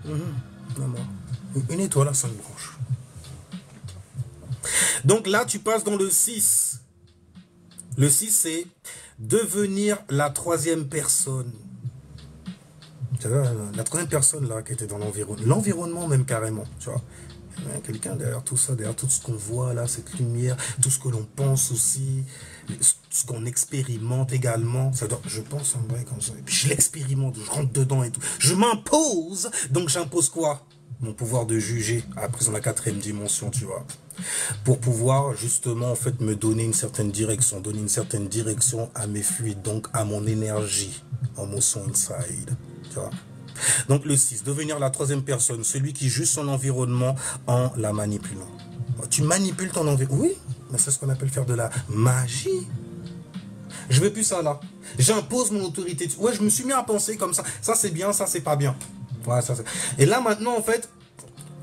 La mort. Une étoile à 5 branches. Donc là, tu passes dans le 6. Le 6, c'est devenir la 3e personne. Tu vois, la 3e personne, là, qui était dans l'environnement. L'environnement, même, carrément, tu vois. Quelqu'un derrière tout ça, derrière tout ce qu'on voit là, cette lumière, tout ce que l'on pense aussi, ce qu'on expérimente également. Je pense en vrai comme ça, et puis je l'expérimente, je rentre dedans et tout. Je m'impose, donc j'impose quoi? Mon pouvoir de juger, après dans la 4e dimension, tu vois. Pour pouvoir justement en fait me donner une certaine direction, à mes fluides, donc à mon énergie, en motion inside, tu vois. Donc le 6, devenir la 3e personne, celui qui juge son environnement en la manipulant. Tu manipules ton environnement. Oui, mais c'est ce qu'on appelle faire de la magie. Je veux plus ça là. J'impose mon autorité. Ouais, je me suis mis à penser comme ça. Ça c'est bien, ça c'est pas bien. Ouais, ça, et là maintenant en fait,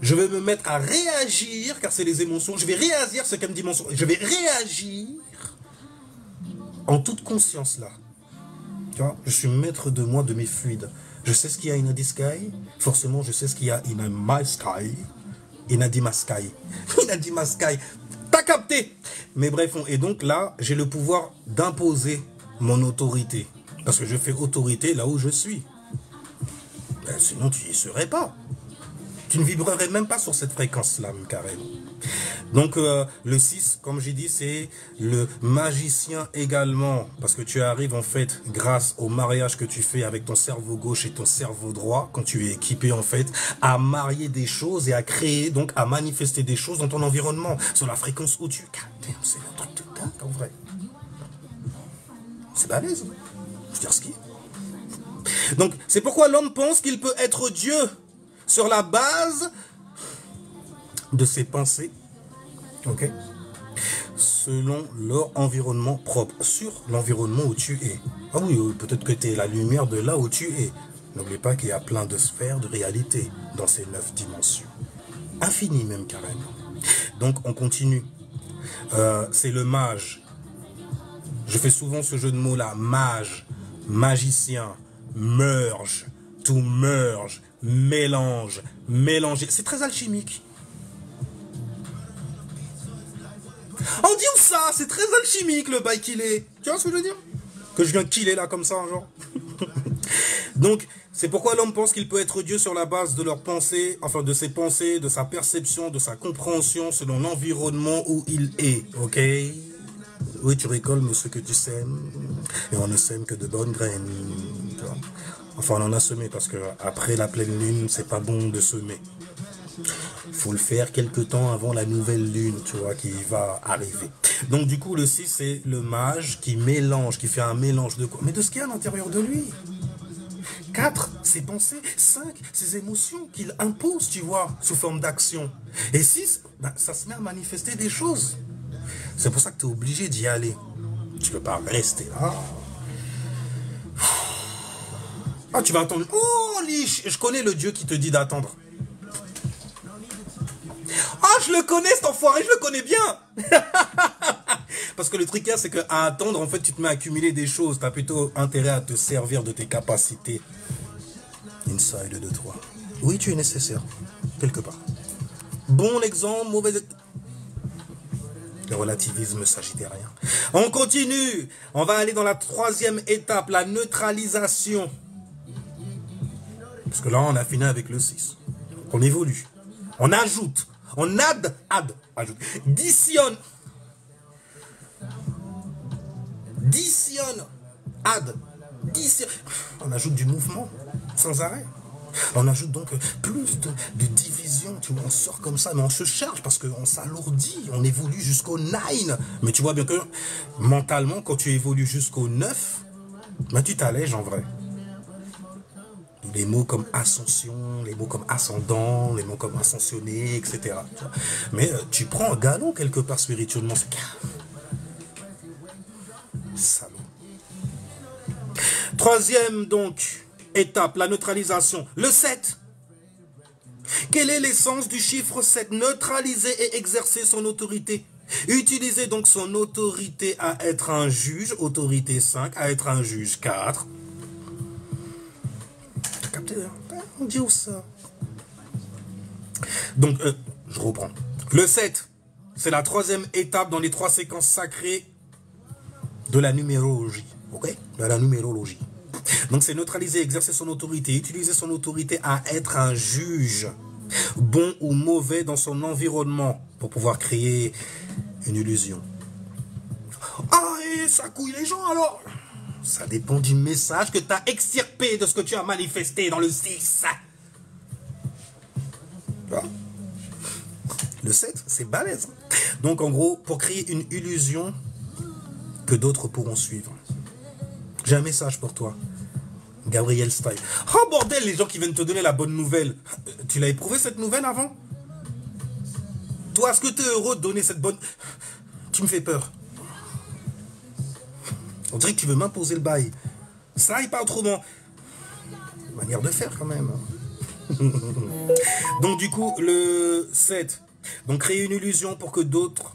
je vais me mettre à réagir, car c'est les émotions. Je vais réagir, c'est comme dimension. Je vais réagir en toute conscience là. Tu vois, je suis maître de moi, de mes fluides. Je sais ce qu'il y a in the sky. Forcément, je sais ce qu'il y a in my sky. In my sky. In my sky. T'as capté. Mais bref, et donc là, j'ai le pouvoir d'imposer mon autorité. Parce que je fais autorité là où je suis. Ben, sinon, tu n'y serais pas. Tu ne vibrerais même pas sur cette fréquence-là, carrément. Donc, le 6, comme j'ai dit, c'est le magicien également. Parce que tu arrives, en fait, grâce au mariage que tu fais avec ton cerveau gauche et ton cerveau droit, quand tu es équipé, en fait, à marier des choses et à créer, donc à manifester des choses dans ton environnement, sur la fréquence où tu... C'est un truc de dingue, en vrai. C'est balèze. Je veux dire ce qui est. Donc, c'est pourquoi l'homme pense qu'il peut être Dieu sur la base de ses pensées, ok, selon leur environnement propre, sur l'environnement où tu es. Ah oui, peut-être que tu es la lumière de là où tu es. N'oublie pas qu'il y a plein de sphères de réalité dans ces 9 dimensions. Infini même carrément. Donc on continue. C'est le mage. Je fais souvent ce jeu de mots là. Mage, magicien, merge, to merge, mélange, mélanger. C'est très alchimique. On dit où ça? C'est très alchimique le bail qu'il est. Tu vois ce que je veux dire? Que je viens killer là comme ça, genre. Donc, c'est pourquoi l'homme pense qu'il peut être Dieu sur la base de leurs pensées, enfin de ses pensées, de sa perception, de sa compréhension selon l'environnement où il est. Ok? Oui, tu récoltes ce que tu sèmes. Et on ne sème que de bonnes graines. Tu vois? Enfin, on en a semé parce que après la pleine lune, c'est pas bon de semer. Il faut le faire quelque temps avant la nouvelle lune, tu vois, qui va arriver. Donc, du coup, le 6, c'est le mage qui mélange, qui fait un mélange de quoi? Mais de ce qu'il y a à l'intérieur de lui. 4, ses pensées. 5, ses émotions qu'il impose, tu vois, sous forme d'action. Et 6, ben, ça se met à manifester des choses. C'est pour ça que tu es obligé d'y aller. Tu ne peux pas rester là. Ah, tu vas attendre. Oh, liche, je connais le Dieu qui te dit d'attendre. Ah, je le connais, cet enfoiré, je le connais bien. Parce que le truc là, c'est qu'à attendre, en fait, tu te mets à accumuler des choses. Tu as plutôt intérêt à te servir de tes capacités. Inside de toi. Oui, tu es nécessaire. Quelque part. Bon exemple, mauvais exemple. Le relativisme sagittérien. On continue. On va aller dans la 3e étape, la neutralisation. Parce que là, on a fini avec le 6. On évolue. On ajoute. On ajoute. Additionne. On ajoute du mouvement sans arrêt. On ajoute donc plus de division, tu vois, on sort comme ça, mais on se charge parce qu'on s'alourdit, on évolue jusqu'au 9. Mais tu vois bien que mentalement, quand tu évolues jusqu'au 9, ben tu t'allèges en vrai. Les mots comme ascension, les mots comme ascendant, les mots comme ascensionné, etc. Mais tu prends un galon quelque part spirituellement, c'est salaud. 3e donc étape, la neutralisation. Le 7. Quelle est l'essence du chiffre 7? Neutraliser et exercer son autorité. Utiliser donc son autorité à être un juge. Autorité 5, à être un juge 4. T'as capté, hein? On dit où ça? Donc, je reprends. Le 7, c'est la 3e étape dans les 3 séquences sacrées de la numérologie. Ok? De la numérologie. Donc c'est neutraliser, exercer son autorité, utiliser son autorité à être un juge. bon ou mauvais dans son environnement pour pouvoir créer une illusion. Ah, et ça couille les gens alors? Ça dépend du message que tu as extirpé de ce que tu as manifesté dans le 6. Le 7, c'est balèze. Donc en gros, pour créer une illusion que d'autres pourront suivre. J'ai un message pour toi. Gabriel Style. Oh bordel, les gens qui viennent te donner la bonne nouvelle. Tu l'as éprouvé cette nouvelle avant? Toi, est-ce que tu es heureux de donner cette bonne... Tu me fais peur. On dirait que tu veux m'imposer le bail. Ça et pas autrement. Manière de faire quand même. Donc du coup, le 7. Donc créer une illusion pour que d'autres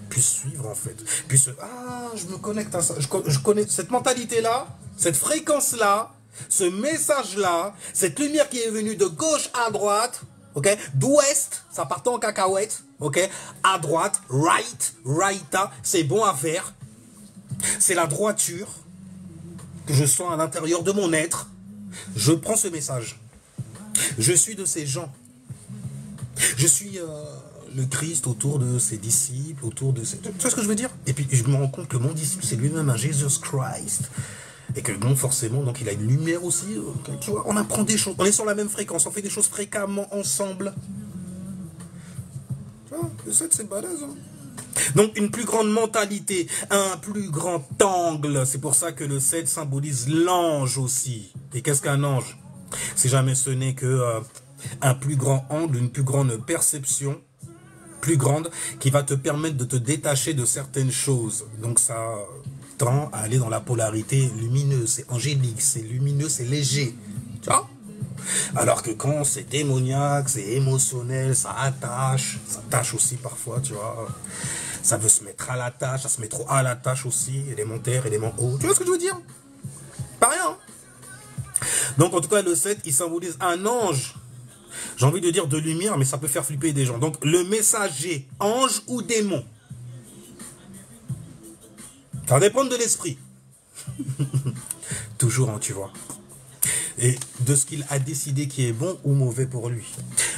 puissent suivre en fait. Puissent... Ah, je me connecte à ça. Je connais cette mentalité-là, cette fréquence-là, ce message-là, cette lumière qui est venue de gauche à droite, ok, d'ouest, ça partait en cacahuète, ok, à droite, righta, c'est bon à faire. C'est la droiture que je sens à l'intérieur de mon être. Je prends ce message. Je suis de ces gens. Je suis le Christ autour de ses disciples, autour de ses... Tu vois ce que je veux dire? Et puis je me rends compte que mon disciple, c'est lui-même un Jesus Christ. Et que bon, forcément, donc il a une lumière aussi. Tu vois, on apprend des choses. On est sur la même fréquence. On fait des choses fréquemment ensemble. Tu vois, le 7, c'est balèze. Hein. Donc une plus grande mentalité, un plus grand angle. C'est pour ça que le 7 symbolise l'ange aussi. Et qu'est-ce qu'un ange? Si jamais ce n'est que un plus grand angle, une plus grande perception, plus grande, qui va te permettre de te détacher de certaines choses. Donc ça tend à aller dans la polarité lumineuse, c'est angélique, c'est lumineux, c'est léger. Tu vois? Alors que quand c'est démoniaque, c'est émotionnel, ça tâche aussi parfois, tu vois. Ça veut se mettre à la tâche, ça se met trop à la tâche aussi, élémentaire, élément haut. Tu vois ce que je veux dire? Pas rien. Donc en tout cas, le 7, il symbolise un ange. J'ai envie de dire de lumière, mais ça peut faire flipper des gens. Donc le messager, ange ou démon. Ça va dépendre de l'esprit. Toujours, hein, tu vois. Et de ce qu'il a décidé qui est bon ou mauvais pour lui.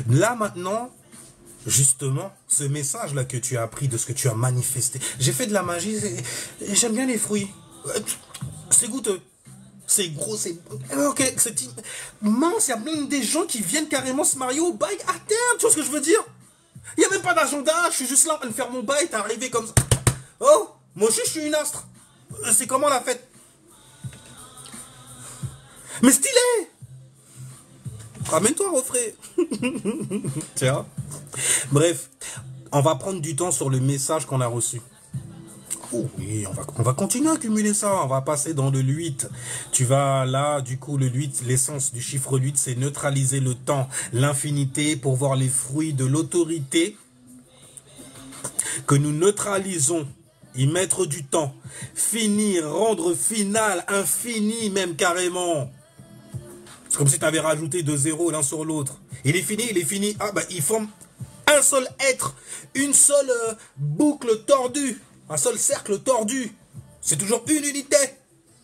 Là maintenant, justement, ce message-là que tu as appris, de ce que tu as manifesté. J'ai fait de la magie, j'aime bien les fruits. C'est goûteux. C'est gros, c'est... Ok, c'est... Mince, il y a même des gens qui viennent carrément se marier au bail à terme, tu vois ce que je veux dire? Il n'y a même pas d'agenda, je suis juste là en train de faire mon bail, t'es arrivé comme ça. Oh, moi aussi je suis une astre. C'est comment la fête? Mais stylé! Ramène-toi, refrais. Tiens. Bref, on va prendre du temps sur le message qu'on a reçu. Oh oui, on va continuer à accumuler ça. On va passer dans le 8. Tu vas là, du coup, le 8, l'essence du chiffre 8, c'est neutraliser le temps, l'infinité, pour voir les fruits de l'autorité que nous neutralisons, y mettre du temps, finir, rendre final, infini même carrément. C'est comme si tu avais rajouté 2 zéros l'un sur l'autre. Il est fini, il est fini. Ah bah, il forme un seul être, une seule boucle tordue. Un seul cercle tordu. C'est toujours une unité.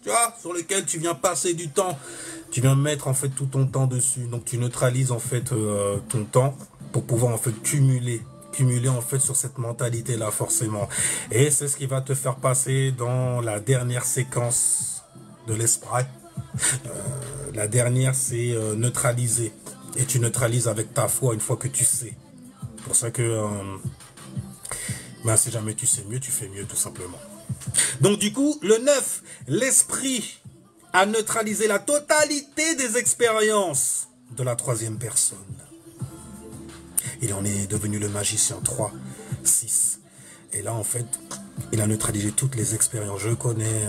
Tu vois, sur lequel tu viens passer du temps. Tu viens mettre en fait tout ton temps dessus. Donc tu neutralises en fait ton temps pour pouvoir en fait cumuler en fait sur cette mentalité là forcément. Et c'est ce qui va te faire passer dans la dernière séquence de l'esprit. La dernière c'est neutraliser. Et tu neutralises avec ta foi une fois que tu sais. C'est pour ça que... Ben, si jamais tu sais mieux, tu fais mieux tout simplement. Donc du coup, le 9, l'esprit a neutralisé la totalité des expériences de la troisième personne. Il en est devenu le magicien 3, 6. Et là, en fait, il a neutralisé toutes les expériences. Je connais,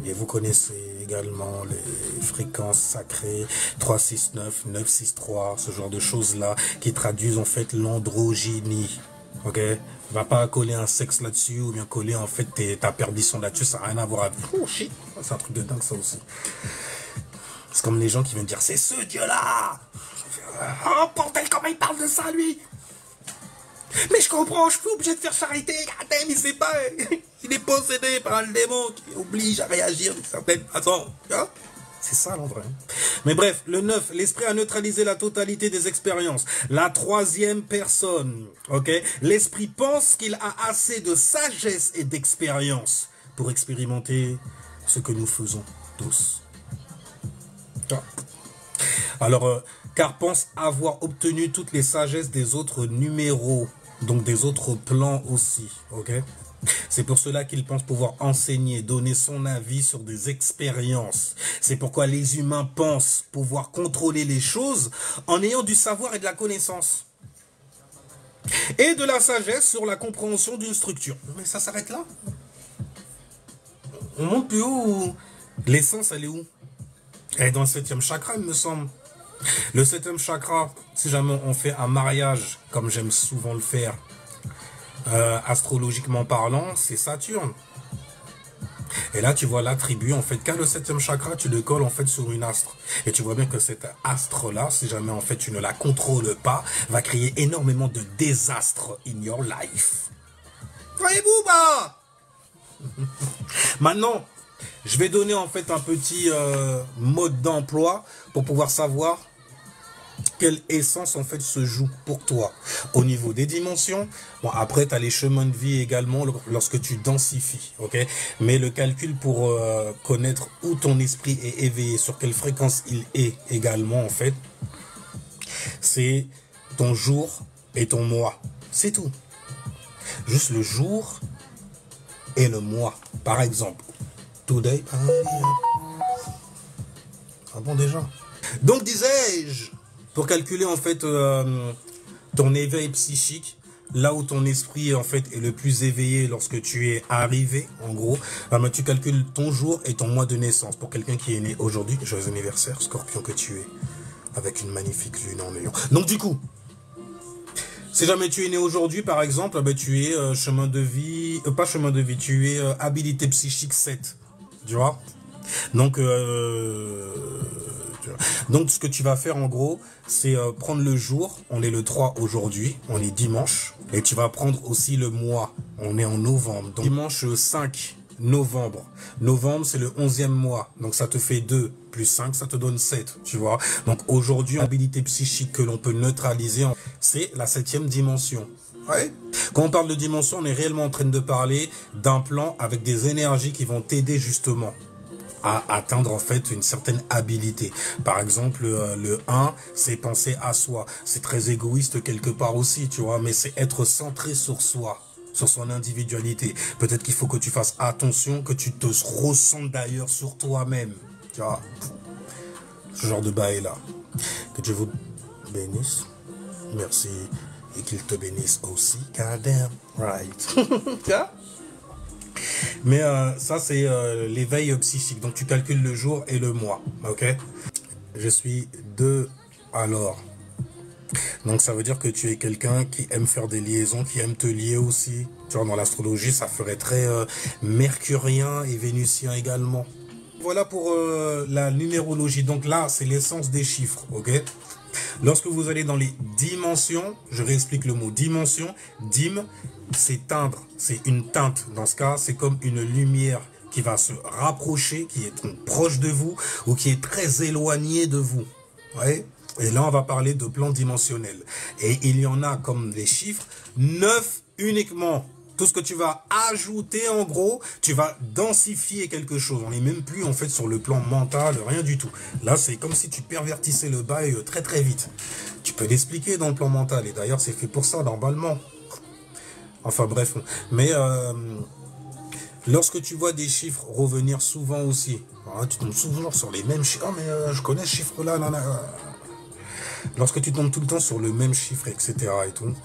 et vous connaissez également les fréquences sacrées, 3, 6, 9, 9, 6, 3, ce genre de choses-là, qui traduisent en fait l'androgynie. Ok, va pas coller un sexe là-dessus ou bien coller en fait ta perdition là-dessus, ça n'a rien à voir avec... Oh shit, c'est un truc de dingue ça aussi. C'est comme les gens qui viennent dire c'est ce Dieu-là. Oh bordel, comment il parle de ça lui? Mais je comprends, je suis obligé de faire charité. Attends, il sait pas, il est possédé par un démon qui oblige à réagir d'une certaine façon. C'est ça l'endroit. Mais bref, le 9, l'esprit a neutralisé la totalité des expériences. La troisième personne, ok? L'esprit pense qu'il a assez de sagesse et d'expérience pour expérimenter ce que nous faisons tous. Alors, car pense avoir obtenu toutes les sagesses des autres numéros, donc des autres plans aussi, ok? C'est pour cela qu'il pense pouvoir enseigner, donner son avis sur des expériences. C'est pourquoi les humains pensent pouvoir contrôler les choses en ayant du savoir et de la connaissance. Et de la sagesse sur la compréhension d'une structure. Mais ça s'arrête là. On monte plus haut ou... L'essence, elle est où? Elle est dans le 7e chakra, il me semble. Le 7e chakra, si jamais on fait un mariage, comme j'aime souvent le faire, astrologiquement parlant, c'est Saturne. Et là, tu vois l'attribut, en fait, quand le 7e chakra, tu le colles, en fait, sur une astre. Et tu vois bien que cet astre-là, si jamais, en fait, tu ne la contrôles pas, va créer énormément de désastres in your life. Voyez-vous, bah maintenant, je vais donner, en fait, un petit mode d'emploi pour pouvoir savoir quelle essence en fait se joue pour toi au niveau des dimensions. Bon, après tu as les chemins de vie également lorsque tu densifies, ok, mais le calcul pour connaître où ton esprit est éveillé, sur quelle fréquence il est également, en fait, c'est ton jour et ton mois, c'est tout. Juste le jour et le mois. Par exemple, today, ah bon, déjà, donc disais-je, pour calculer en fait ton éveil psychique, là où ton esprit en fait est le plus éveillé lorsque tu es arrivé, en gros, tu calcules ton jour et ton mois de naissance. Pour quelqu'un qui est né aujourd'hui, joyeux anniversaire, Scorpion que tu es, avec une magnifique lune en lion. Donc du coup, si jamais tu es né aujourd'hui, par exemple, tu es chemin de vie, pas chemin de vie, tu es habilité psychique 7, tu vois. Donc ce que tu vas faire en gros, c'est prendre le jour, on est le 3 aujourd'hui, on est dimanche, et tu vas prendre aussi le mois, on est en novembre, donc dimanche 5 novembre, novembre c'est le 11e mois, donc ça te fait 2 plus 5, ça te donne 7, tu vois. Donc aujourd'hui, l'habilité psychique que l'on peut neutraliser, c'est la 7e dimension. Ouais. Quand on parle de dimension, on est réellement en train de parler d'un plan avec des énergies qui vont t'aider justement à atteindre en fait une certaine habilité. Par exemple, le 1, c'est penser à soi. C'est très égoïste quelque part aussi, tu vois, mais c'est être centré sur soi, sur son individualité. Peut-être qu'il faut que tu fasses attention, que tu te ressentes d'ailleurs sur toi-même, tu vois. Ce genre de bail-là. Que Dieu vous bénisse. Merci. Et qu'il te bénisse aussi. God damn right. Mais ça, c'est l'éveil psychique. Donc, tu calcules le jour et le mois. Ok. Je suis 2 alors. Donc, ça veut dire que tu es quelqu'un qui aime faire des liaisons, qui aime te lier aussi. Tu vois, dans l'astrologie, ça ferait très mercurien et vénusien également. Voilà pour la numérologie. Donc là, c'est l'essence des chiffres. Ok. Lorsque vous allez dans les dimensions, je réexplique le mot dimension. Dim, c'est teindre, c'est une teinte. Dans ce cas, c'est comme une lumière qui va se rapprocher, qui est proche de vous ou qui est très éloignée de vous. Ouais. Et là, on va parler de plan dimensionnel. Et il y en a comme des chiffres, 9 uniquement. Tout ce que tu vas ajouter, en gros, tu vas densifier quelque chose. On n'est même plus, en fait, sur le plan mental, rien du tout. Là, c'est comme si tu pervertissais le bail très, très vite. Tu peux l'expliquer dans le plan mental. Et d'ailleurs, c'est fait pour ça, normalement. Enfin, bref. Mais lorsque tu vois des chiffres revenir souvent aussi, hein, tu tombes souvent sur les mêmes chiffres. Oh, mais je connais ce chiffre-là. Lorsque tu tombes tout le temps sur le même chiffre, etc. et tout,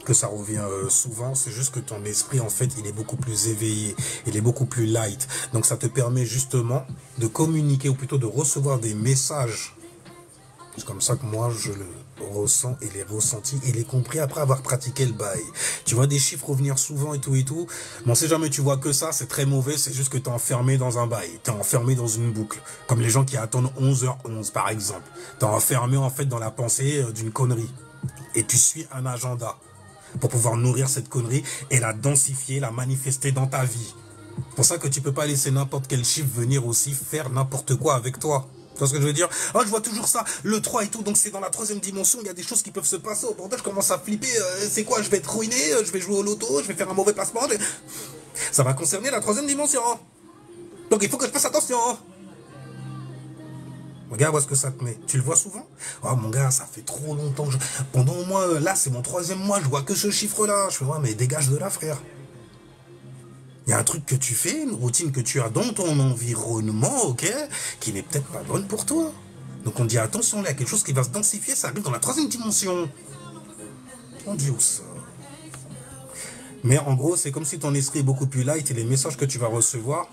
que ça revient souvent, c'est juste que ton esprit, en fait, il est beaucoup plus éveillé, il est beaucoup plus light. Donc, ça te permet justement de communiquer, ou plutôt de recevoir des messages. C'est comme ça que moi, je le ressens et les ressentis et les compris après avoir pratiqué le bail. Tu vois des chiffres revenir souvent et tout et tout. Bon, si jamais tu vois que ça, c'est très mauvais, c'est juste que tu es enfermé dans un bail, tu es enfermé dans une boucle. Comme les gens qui attendent 11h11, par exemple. Tu es enfermé, en fait, dans la pensée d'une connerie. Et tu suis un agenda pour pouvoir nourrir cette connerie et la densifier, la manifester dans ta vie. C'est pour ça que tu peux pas laisser n'importe quel chiffre venir aussi faire n'importe quoi avec toi. Tu vois ce que je veux dire? Ah, je vois toujours ça, le 3 et tout, donc c'est dans la troisième dimension, il y a des choses qui peuvent se passer. Au bordel, je commence à flipper, c'est quoi? Je vais être ruiné, je vais jouer au loto, je vais faire un mauvais placement. Ça va concerner la troisième dimension. Donc il faut que je fasse attention. Regarde où est-ce que ça te met. Tu le vois souvent? Oh mon gars, ça fait trop longtemps que je... Pendant au moins, là c'est mon troisième mois, je vois que ce chiffre-là. Je fais, ouais, mais dégage de là, frère. Il y a un truc que tu fais, une routine que tu as dans ton environnement, ok, qui n'est peut-être pas bonne pour toi. Donc on dit attention, là, il y a quelque chose qui va se densifier, ça arrive dans la troisième dimension. On dit où ça? Mais en gros, c'est comme si ton esprit est beaucoup plus light et les messages que tu vas recevoir,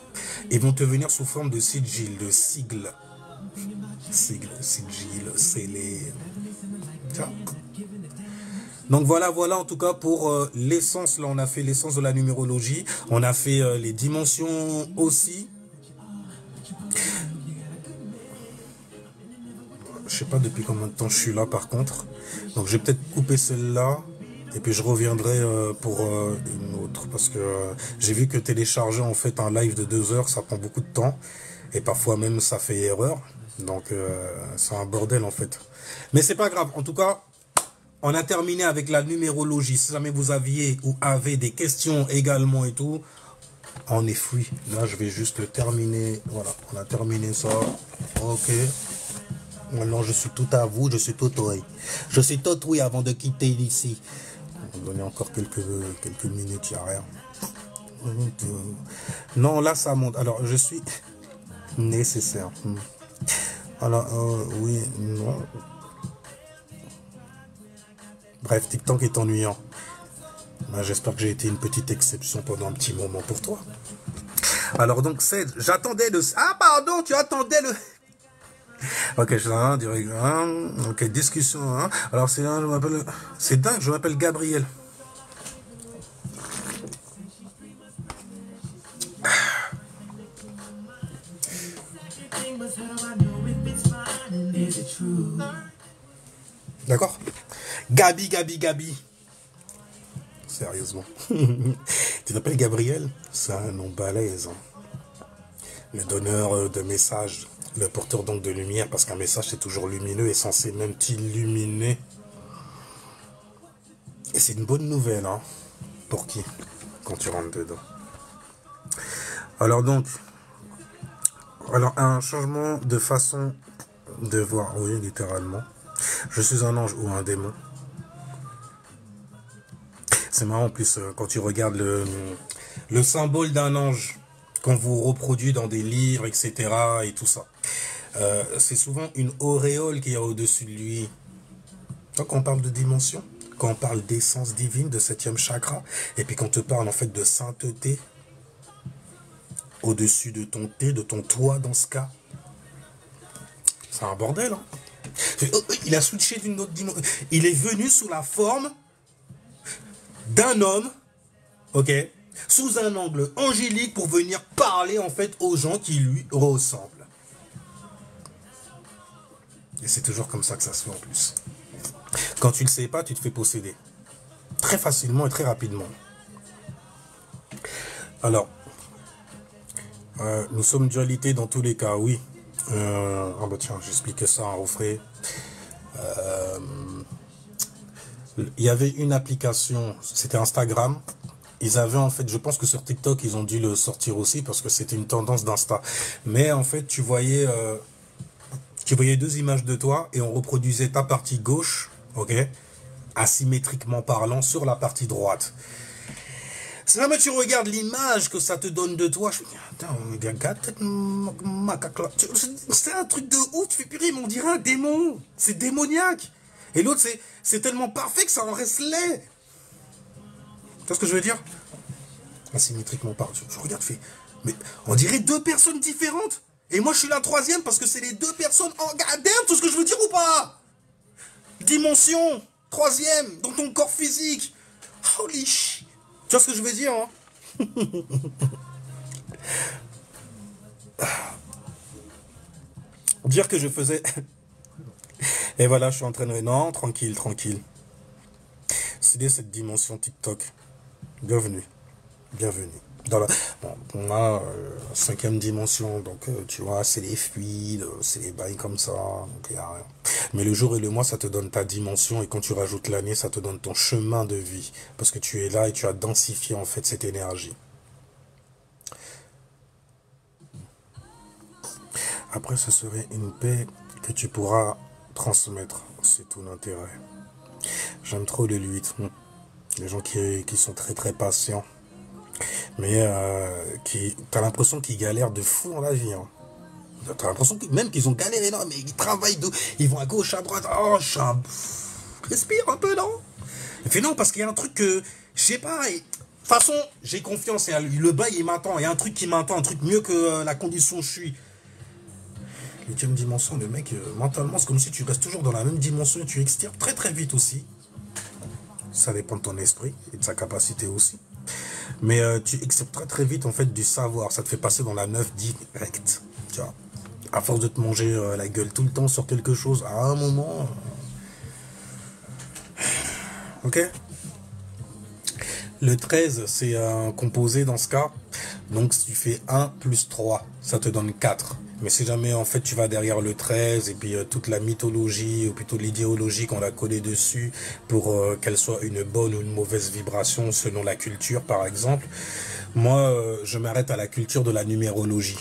ils vont te venir sous forme de sigil, de sigles. Sigil, scellé. Donc voilà en tout cas pour l'essence. Là on a fait l'essence de la numérologie, on a fait les dimensions aussi. Je sais pas depuis combien de temps je suis là par contre, donc je vais peut-être couper celle-là et puis je reviendrai pour une autre, parce que j'ai vu que télécharger en fait un live de 2 heures ça prend beaucoup de temps et parfois même ça fait erreur, donc c'est un bordel en fait, mais c'est pas grave. En tout cas, on a terminé avec la numérologie. Si jamais vous aviez ou avez des questions également et tout, on est free. Là, je vais juste terminer. Voilà, on a terminé ça. Ok. Maintenant, je suis tout à vous. Je suis tout oui. Je suis tout oui avant de quitter ici. On va donner encore quelques minutes, il n'y a rien. Non, là, ça monte. Alors, je suis nécessaire. Alors, oui, non. Bref, TikTok est ennuyant. Ben, j'espère que j'ai été une petite exception pendant un petit moment pour toi. Alors donc, j'attendais le... Ah pardon, tu attendais le... Ok, je un direct. Ok, discussion. Hein. Alors c'est je m'appelle... C'est dingue, je m'appelle Gabriel. D'accord? Gabi. Sérieusement. Tu t'appelles Gabriel? C'est un nom balèze. Hein. Le donneur de messages, le porteur donc de lumière, parce qu'un message c'est toujours lumineux et censé même t'illuminer. Et c'est une bonne nouvelle, hein. Pour qui? Quand tu rentres dedans. Alors donc, un changement de façon de voir, oui, littéralement. Je suis un ange ou un démon. C'est marrant en plus quand tu regardes le symbole d'un ange qu'on vous reproduit dans des livres, etc. et tout ça. C'est souvent une auréole qui est au-dessus de lui. Donc quand on parle de dimension, quand on parle d'essence divine, de 7e chakra, et puis quand on te parle en fait de sainteté, au-dessus de ton thé, de ton toit dans ce cas, c'est un bordel. Hein. Il a switché d'une autre dimension. Il est venu sous la forme d'un homme, ok, sous un angle angélique pour venir parler en fait aux gens qui lui ressemblent. Et c'est toujours comme ça que ça se fait en plus. Quand tu le sais pas, tu te fais posséder. Très facilement et très rapidement. Alors, nous sommes dualité dans tous les cas, oui. Ah bah tiens, j'expliquais ça en refrain. Il y avait une application, c'était Instagram. Ils avaient en fait, je pense que sur TikTok, ils ont dû le sortir aussi parce que c'était une tendance d'Insta. Mais en fait, tu voyais 2 images de toi et on reproduisait ta partie gauche, ok, asymétriquement parlant, sur la partie droite. Si jamais tu regardes l'image que ça te donne de toi, je me dis, attends, c'est un truc de ouf, tu fais purée, mais on dirait un démon, c'est démoniaque. Et l'autre, c'est tellement parfait que ça en reste laid. Tu vois ce que je veux dire? Asymétriquement parlant, je regarde, fais, mais on dirait 2 personnes différentes. Et moi, je suis la 3e parce que c'est les 2 personnes en gadem, tout ce que je veux dire ou pas? Dimension, 3e, dans ton corps physique. Holy shit. Tu vois ce que je veux dire, hein? Dire que je faisais... Et voilà, je suis en train de... Non, tranquille. C'est cette dimension TikTok. Bienvenue. Dans la, bon, on a cinquième dimension, donc tu vois, c'est les fluides, c'est les bails comme ça, donc y a rien. Mais le jour et le mois, ça te donne ta dimension, et quand tu rajoutes l'année, ça te donne ton chemin de vie, parce que tu es là et tu as densifié en fait cette énergie. Après, ce serait une paix que tu pourras transmettre, c'est tout l'intérêt. J'aime trop les 8, les gens qui sont très très patients, mais t'as l'impression qu'ils galèrent de fou dans la vie. Hein. T'as l'impression que même qu'ils ont galéré, non, mais ils travaillent, ils vont à gauche, à droite. Oh, respire un peu, non? Il fait non, parce qu'il y a un truc que, je sais pas, de toute façon, j'ai confiance, et le bail, il m'attend, il y a un truc qui m'attend, un truc mieux que la condition où je suis. Huitième dimension, le mec, mentalement, c'est comme si tu restes toujours dans la même dimension et tu expires très très vite aussi. Ça dépend de ton esprit et de sa capacité aussi. Mais tu expires très très vite en fait du savoir. Ça te fait passer dans la 9 direct. Tu vois. À force de te manger la gueule tout le temps sur quelque chose, à un moment... Ok. Le 13, c'est un composé dans ce cas. Donc si tu fais 1 plus 3, ça te donne 4. Mais si jamais en fait tu vas derrière le 13 et puis toute la mythologie ou plutôt l'idéologie qu'on a collée dessus pour qu'elle soit une bonne ou une mauvaise vibration selon la culture par exemple, moi je m'arrête à la culture de la numérologie.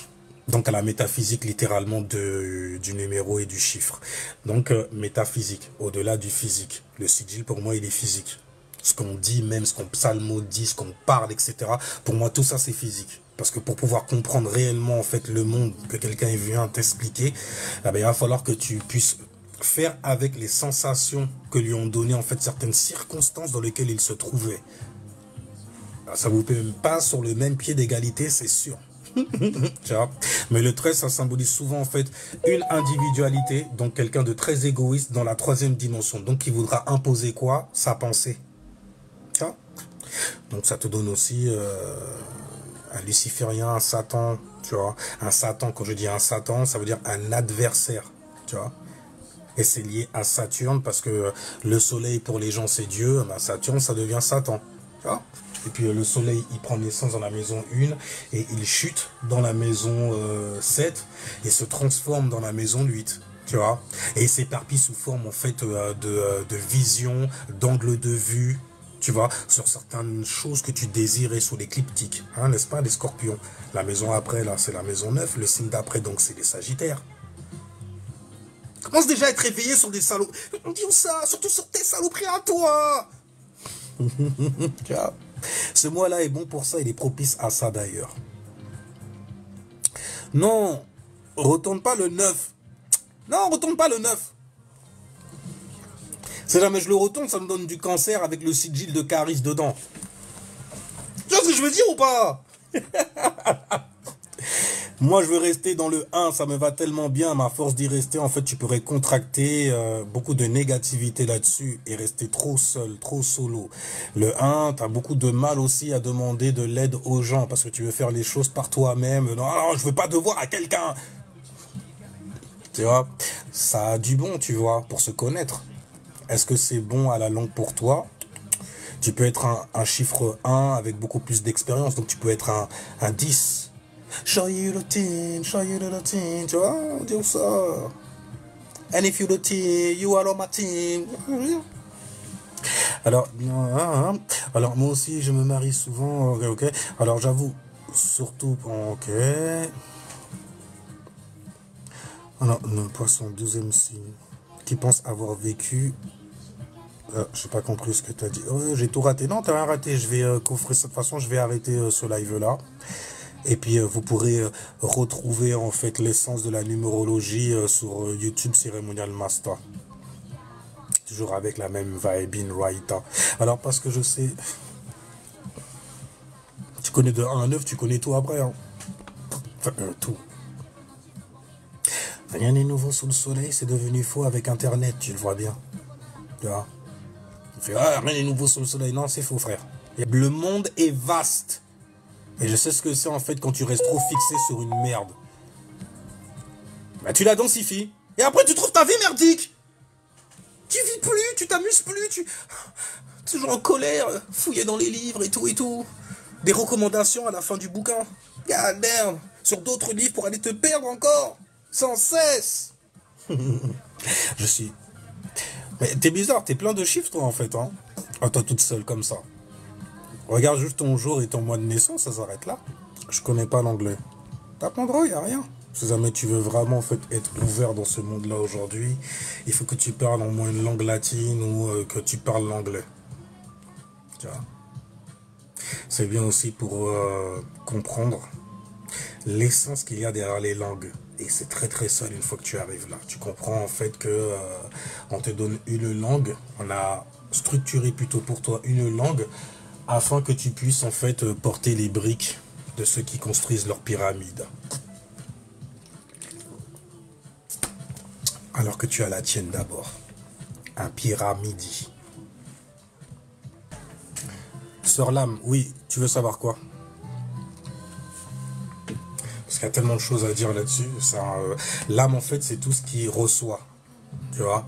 Donc à la métaphysique littéralement du numéro et du chiffre. Donc métaphysique, au-delà du physique. Le sigil pour moi il est physique. Ce qu'on dit même, ce qu'on psalmodie, ce qu'on parle, etc. Pour moi tout ça c'est physique. Parce que pour pouvoir comprendre réellement en fait le monde que quelqu'un vient t'expliquer, il va falloir que tu puisses faire avec les sensations que lui ont donné en fait certaines circonstances dans lesquelles il se trouvait. Alors, ça vous met même pas sur le même pied d'égalité, c'est sûr. Tu vois. Mais le 13, ça symbolise souvent en fait une individualité, donc quelqu'un de très égoïste dans la troisième dimension, donc qui voudra imposer quoi? Sa pensée. Tu vois. Donc ça te donne aussi un luciférien, un Satan, tu vois. Un Satan, quand je dis un Satan, ça veut dire un adversaire, tu vois. Et c'est lié à Saturne, parce que le soleil pour les gens c'est Dieu, ben Saturne ça devient Satan, tu vois. Et puis le soleil il prend naissance dans la maison 1 et il chute dans la maison 7 et se transforme dans la maison 8. Tu vois, et il s'éparpille sous forme en fait de vision, d'angle de vue, tu vois, sur certaines choses que tu désirais sous l'écliptique, hein, n'est-ce pas, les scorpions. La maison après, là, c'est la maison 9, le signe d'après, donc, c'est les sagittaires. Commence déjà à être réveillé sur des salauds. On dit ça, surtout sur tes saloperies à toi. Tu vois, ce mois-là est bon pour ça, il est propice à ça d'ailleurs. Non, retourne pas le 9. Non, retourne pas le 9. Si jamais je le retourne, ça me donne du cancer avec le sigil de Caris dedans. Tu vois ce que je veux dire ou pas? Moi, je veux rester dans le 1, ça me va tellement bien. À force d'y rester, en fait, tu pourrais contracter beaucoup de négativité là-dessus et rester trop seul, trop solo. Le 1, tu as beaucoup de mal aussi à demander de l'aide aux gens parce que tu veux faire les choses par toi-même. Non, non, je veux pas devoir à quelqu'un. Tu vois, ça a du bon, tu vois, pour se connaître. Est-ce que c'est bon à la longue pour toi? Tu peux être un chiffre 1 avec beaucoup plus d'expérience. Donc tu peux être un 10. Show you the team, tu vois, dire ça. And if you the team, you are on my team. Alors, alors moi aussi je me marie souvent, ok. Alors j'avoue, surtout, ok. Alors, le poisson, 12e signe, qui pense avoir vécu... j'ai pas compris ce que tu as dit. Oh, j'ai tout raté. Non, t'as rien raté. Je vais coffrer cette façon. Je vais arrêter ce live-là. Et puis, vous pourrez retrouver en fait l'essence de la numérologie sur YouTube Cérémonial Master. Toujours avec la même vibe in Raita. Alors, parce que je sais... Tu connais de 1 à 9, tu connais tout après. Hein. Enfin, tout. Rien n'est nouveau sous le soleil. C'est devenu faux avec Internet. Tu le vois bien. Tu vois. Fait, ah, rien n'est nouveau sous le soleil. Non, c'est faux, frère. Le monde est vaste. Et je sais ce que c'est, en fait, quand tu restes trop fixé sur une merde. Bah, tu la densifies. Et après, tu trouves ta vie merdique. Tu vis plus, tu t'amuses plus, tu... Toujours en colère, fouillé dans les livres et tout et tout. Des recommandations à la fin du bouquin. God damn. Sur d'autres livres pour aller te perdre encore. Sans cesse. Je suis... Mais t'es bizarre, t'es plein de chiffres toi en fait. Hein. Ah, toi toute seule comme ça. Regarde juste ton jour et ton mois de naissance, ça s'arrête là. Je connais pas l'anglais. T'apprendras, y a rien. Si jamais tu veux vraiment en fait être ouvert dans ce monde-là aujourd'hui, il faut que tu parles au moins une langue latine ou que tu parles l'anglais. Tu vois. C'est bien aussi pour comprendre l'essence qu'il y a derrière les langues. Et c'est très très seul une fois que tu arrives là. Tu comprends en fait que on te donne une langue, on a structuré plutôt pour toi une langue afin que tu puisses en fait porter les briques de ceux qui construisent leur pyramide. Alors que tu as la tienne d'abord. Un pyramidi. Sœur Lame, oui, tu veux savoir quoi? Parce qu'il y a tellement de choses à dire là-dessus. L'âme, en fait, c'est tout ce qui reçoit. Tu vois?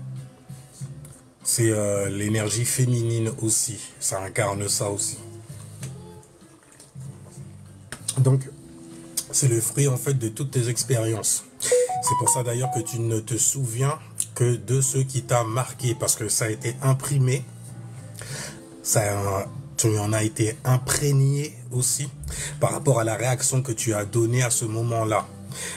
C'est l'énergie féminine aussi. Ça incarne ça aussi. Donc, c'est le fruit, en fait, de toutes tes expériences. C'est pour ça, d'ailleurs, que tu ne te souviens que de ce qui t'a marqué. Parce que ça a été imprimé. Tu en as été imprégné aussi par rapport à la réaction que tu as donnée à ce moment-là.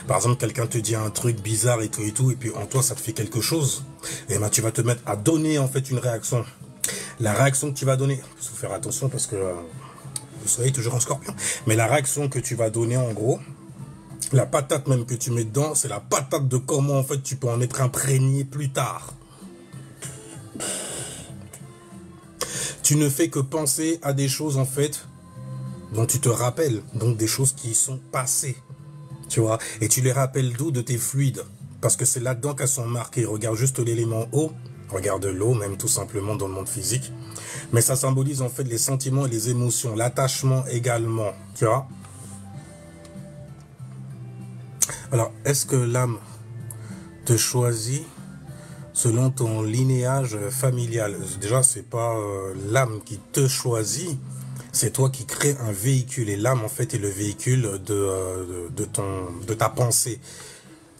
Par exemple, quelqu'un te dit un truc bizarre et tout, et puis en toi, ça te fait quelque chose. Et ben, tu vas te mettre à donner en fait une réaction. La réaction que tu vas donner, il faut faire attention parce que le soleil est toujours en scorpion. Mais la réaction que tu vas donner, en gros, la patate même que tu mets dedans, c'est la patate de comment en fait tu peux en être imprégné plus tard. Tu ne fais que penser à des choses en fait dont tu te rappelles, donc des choses qui sont passées, tu vois, et tu les rappelles d'où? De tes fluides, parce que c'est là-dedans qu'elles sont marquées. Regarde juste l'élément eau, regarde l'eau même tout simplement dans le monde physique, mais ça symbolise en fait les sentiments et les émotions, l'attachement également, tu vois. Alors, est-ce que l'âme te choisit selon ton linéage familial? Déjà, c'est pas l'âme qui te choisit, c'est toi qui crée un véhicule. Et l'âme, en fait, est le véhicule de ta pensée.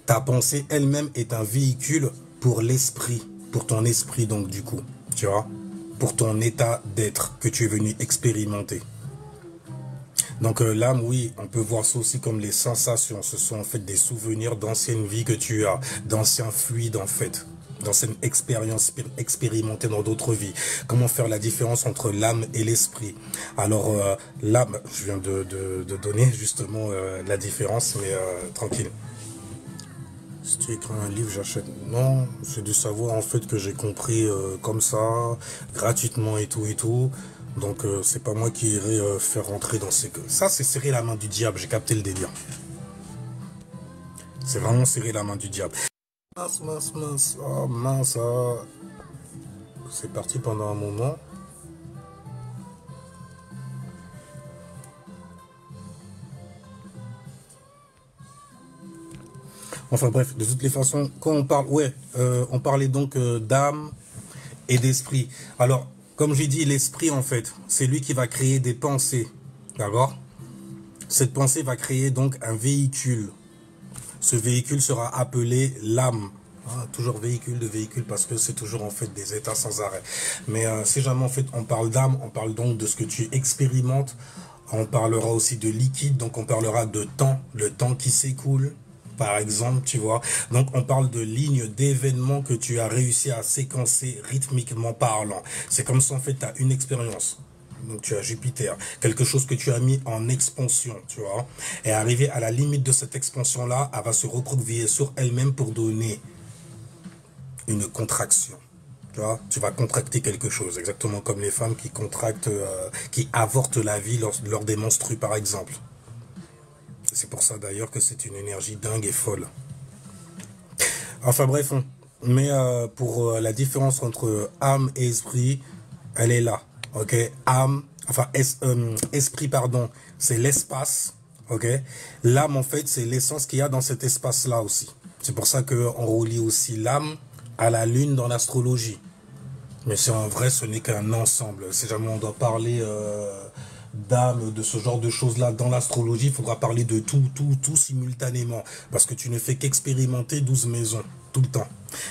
Ta pensée elle-même est un véhicule pour l'esprit, pour ton esprit, donc du coup, tu vois, pour ton état d'être que tu es venu expérimenter. Donc l'âme, oui, on peut voir ça aussi comme les sensations. Ce sont en fait des souvenirs d'anciennes vies que tu as, d'anciens fluides en fait, d'anciennes expériences expérimentées dans d'autres vies. Comment faire la différence entre l'âme et l'esprit? Alors l'âme, je viens de donner justement la différence, mais tranquille. Si tu écris un livre, j'achète. Non, c'est du savoir en fait que j'ai compris comme ça, gratuitement et tout. Donc c'est pas moi qui irai faire rentrer dans ces... Ça c'est serrer la main du diable, j'ai capté le délire. C'est vraiment serrer la main du diable. Mince. Oh mince, oh. C'est parti pendant un moment. Enfin bref, de toutes les façons, quand on parle... Ouais, on parlait donc d'âme et d'esprit. Alors... Comme j'ai dit, l'esprit, en fait, c'est lui qui va créer des pensées, d'accord? Cette pensée va créer donc un véhicule. Ce véhicule sera appelé l'âme. Ah, toujours véhicule de véhicule parce que c'est toujours en fait des états sans arrêt. Mais si jamais en fait on parle d'âme, on parle donc de ce que tu expérimentes. On parlera aussi de liquide, donc on parlera de temps, le temps qui s'écoule. Par exemple, tu vois. Donc, on parle de lignes d'événements que tu as réussi à séquencer rythmiquement parlant. C'est comme ça, en fait, tu as une expérience. Donc, tu as Jupiter. Quelque chose que tu as mis en expansion, tu vois. Et arrivé à la limite de cette expansion-là, elle va se recroqueviller sur elle-même pour donner une contraction. Tu vois, tu vas contracter quelque chose. Exactement comme les femmes qui contractent, qui avortent la vie lors des menstrues, par exemple. C'est pour ça d'ailleurs que c'est une énergie dingue et folle. Enfin bref, mais pour la différence entre âme et esprit, elle est là. Ok, âme, enfin esprit pardon, c'est l'espace. Ok, l'âme en fait c'est l'essence qu'il y a dans cet espace-là aussi. C'est pour ça qu'on relie aussi l'âme à la lune dans l'astrologie. Mais c'est en vrai, ce n'est qu'un ensemble. Si jamais on doit parler d'âme, de ce genre de choses-là dans l'astrologie, il faudra parler de tout simultanément. Parce que tu ne fais qu'expérimenter 12 maisons, tout le temps.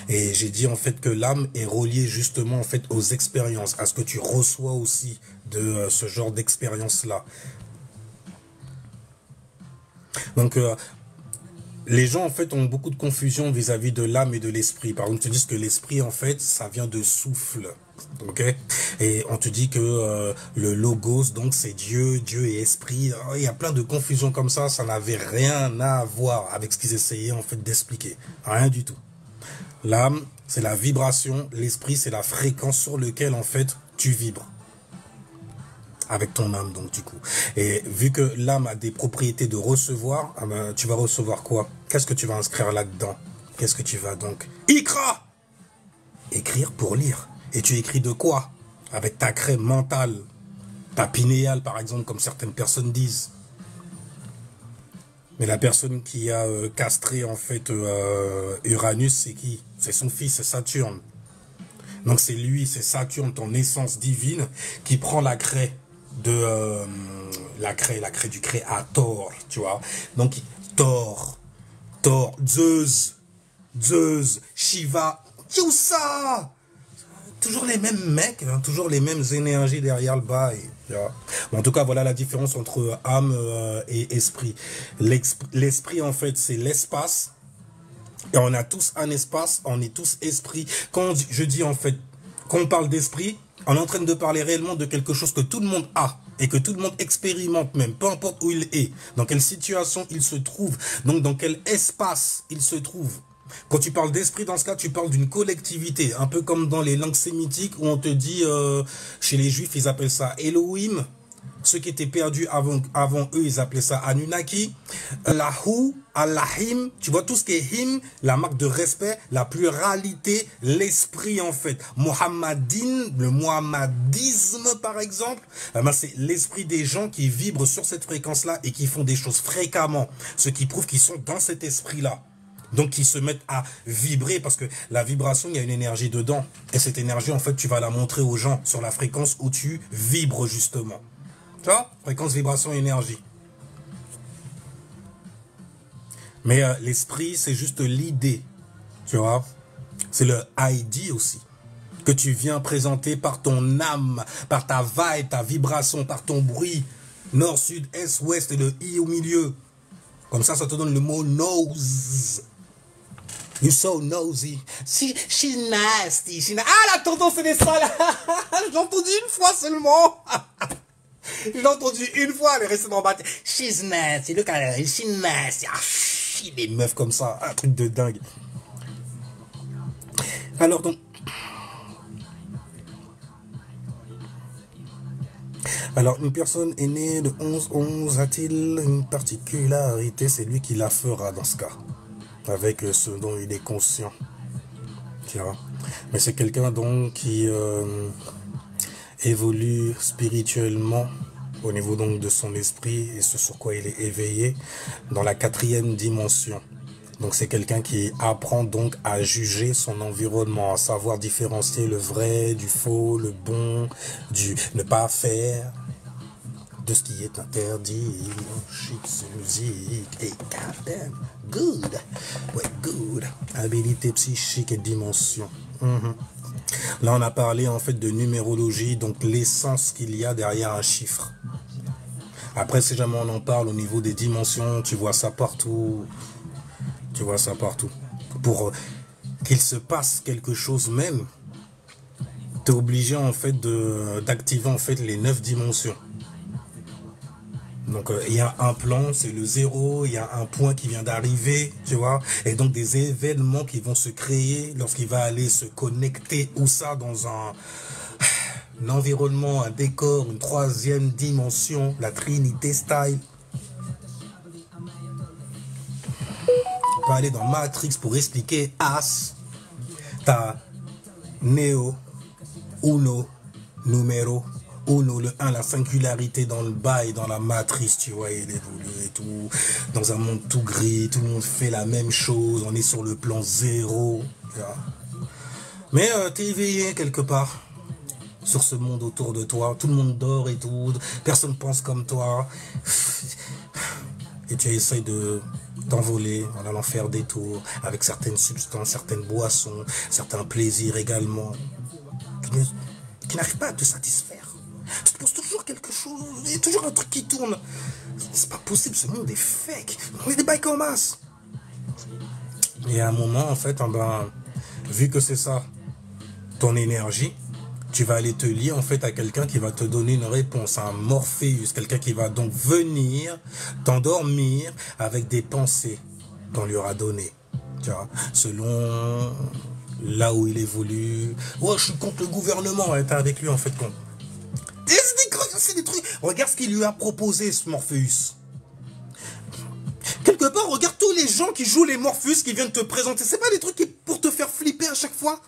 Et j'ai dit en fait que l'âme est reliée justement en fait aux expériences, à ce que tu reçois aussi de ce genre d'expérience-là. Donc, les gens, en fait, ont beaucoup de confusion vis-à-vis de l'âme et de l'esprit. Par exemple, ils te disent que l'esprit, en fait, ça vient de souffle. Ok? Et on te dit que le logos, donc, c'est Dieu, Dieu et esprit. Il y a plein de confusions comme ça n'avait rien à voir avec ce qu'ils essayaient, en fait, d'expliquer. Rien du tout. L'âme, c'est la vibration. L'esprit, c'est la fréquence sur laquelle, en fait, tu vibres. Avec ton âme, donc, du coup. Et vu que l'âme a des propriétés de recevoir, tu vas recevoir quoi? Qu'est-ce que tu vas inscrire là-dedans? Qu'est-ce que tu vas donc? Ikra! Écrire pour lire. Et tu écris de quoi? Avec ta craie mentale, ta pinéale, par exemple, comme certaines personnes disent. Mais la personne qui a castré, en fait, Uranus, c'est qui? C'est son fils, c'est Saturne. Donc, c'est lui, c'est Saturne, ton essence divine, qui prend la craie de la craie du créateur, tu vois. Donc Thor, Zeus, Shiva, tout ça, toujours les mêmes mecs, hein, toujours les mêmes énergies derrière le bail, tu vois. Bon, en tout cas, voilà la différence entre âme et esprit. L'esprit, en fait, c'est l'espace. Et on a tous un espace, on est tous esprit. Quand je dis, en fait, quand on parle d'esprit, on est en train de parler réellement de quelque chose que tout le monde a et que tout le monde expérimente même, peu importe où il est, dans quelle situation il se trouve, donc dans quel espace il se trouve. Quand tu parles d'esprit, dans ce cas, tu parles d'une collectivité, un peu comme dans les langues sémitiques où on te dit, chez les juifs, ils appellent ça Elohim. Ceux qui étaient perdus avant eux, ils appelaient ça Anunnaki. Allahu, Allahim, tu vois tout ce qui est him, la marque de respect, la pluralité, l'esprit en fait. Mohammadine, le mohammadisme par exemple, c'est l'esprit des gens qui vibrent sur cette fréquence-là et qui font des choses fréquemment. Ce qui prouve qu'ils sont dans cet esprit-là. Donc, ils se mettent à vibrer parce que la vibration, il y a une énergie dedans. Et cette énergie, en fait, tu vas la montrer aux gens sur la fréquence où tu vibres justement. Tu vois? Fréquence, vibration, énergie. Mais l'esprit, c'est juste l'idée. Tu vois? C'est le ID aussi. Que tu viens présenter par ton âme, par ta vibe, ta vibration, par ton bruit. Nord, sud, est, ouest et le I au milieu. Comme ça te donne le mot nose. You're so nosy. She's nasty. Ah, la tonton, c'est des salades. Je l'ai entendu une fois seulement. Je l'ai entendu une fois, elle est restée dans ma tête. She's nasty. Look at her. She's nasty. Ah, les meufs comme ça. Un truc de dingue. Alors donc. Alors, une personne est née de 11-11, a-t-il une particularité? C'est lui qui la fera dans ce cas. Avec ce dont il est conscient. Tu vois. Mais c'est quelqu'un donc qui évolue spirituellement au niveau donc de son esprit et ce sur quoi il est éveillé dans la 4e dimension. Donc c'est quelqu'un qui apprend donc à juger son environnement, à savoir différencier le vrai, du faux, le bon, du ne pas faire, de ce qui est interdit. Chic, c'est musique. Et goddamn, good. Ouais, good. Habilité psychique et dimension. Là, on a parlé en fait de numérologie, donc l'essence qu'il y a derrière un chiffre. Après, si jamais on en parle au niveau des dimensions, tu vois ça partout. Tu vois ça partout. Pour qu'il se passe quelque chose même, tu es obligé en fait d'activer en fait les 9 dimensions. Donc il y a un plan, c'est le 0, il y a un point qui vient d'arriver, tu vois, et donc des événements qui vont se créer lorsqu'il va aller se connecter ou ça dans un environnement, un décor, une 3e dimension, la Trinité style. On peut aller dans Matrix pour expliquer As, t'as Neo, Uno, Numero. Uno, le 1, la singularité dans le bail, dans la matrice, tu vois, il évolue et tout. Dans un monde tout gris, tout le monde fait la même chose, on est sur le plan 0. Tu vois. Mais t'es éveillé quelque part. sur ce monde autour de toi. Tout le monde dort et tout. Personne pense comme toi. Et tu essayes de t'envoler en allant faire des tours avec certaines substances, certaines boissons, certains plaisirs également, qui n'arrivent pas à te satisfaire. Tu te poses toujours quelque chose, il y a toujours un truc qui tourne. C'est pas possible, ce monde est fake. On est des bails en masse. Et à un moment, en fait, vu que c'est ça, ton énergie, tu vas aller te lier en fait à quelqu'un qui va te donner une réponse, un Morpheus, quelqu'un qui va donc venir t'endormir avec des pensées qu'on lui aura données, tu vois, selon là où il évolue. Ouais, je suis contre le gouvernement, ouais, t'es avec lui en fait contre. C'est des trucs. Regarde ce qu'il lui a proposé, ce Morpheus. Quelque part, regarde tous les gens qui jouent les Morpheus qui viennent te présenter. C'est pas des trucs pour te faire flipper à chaque fois.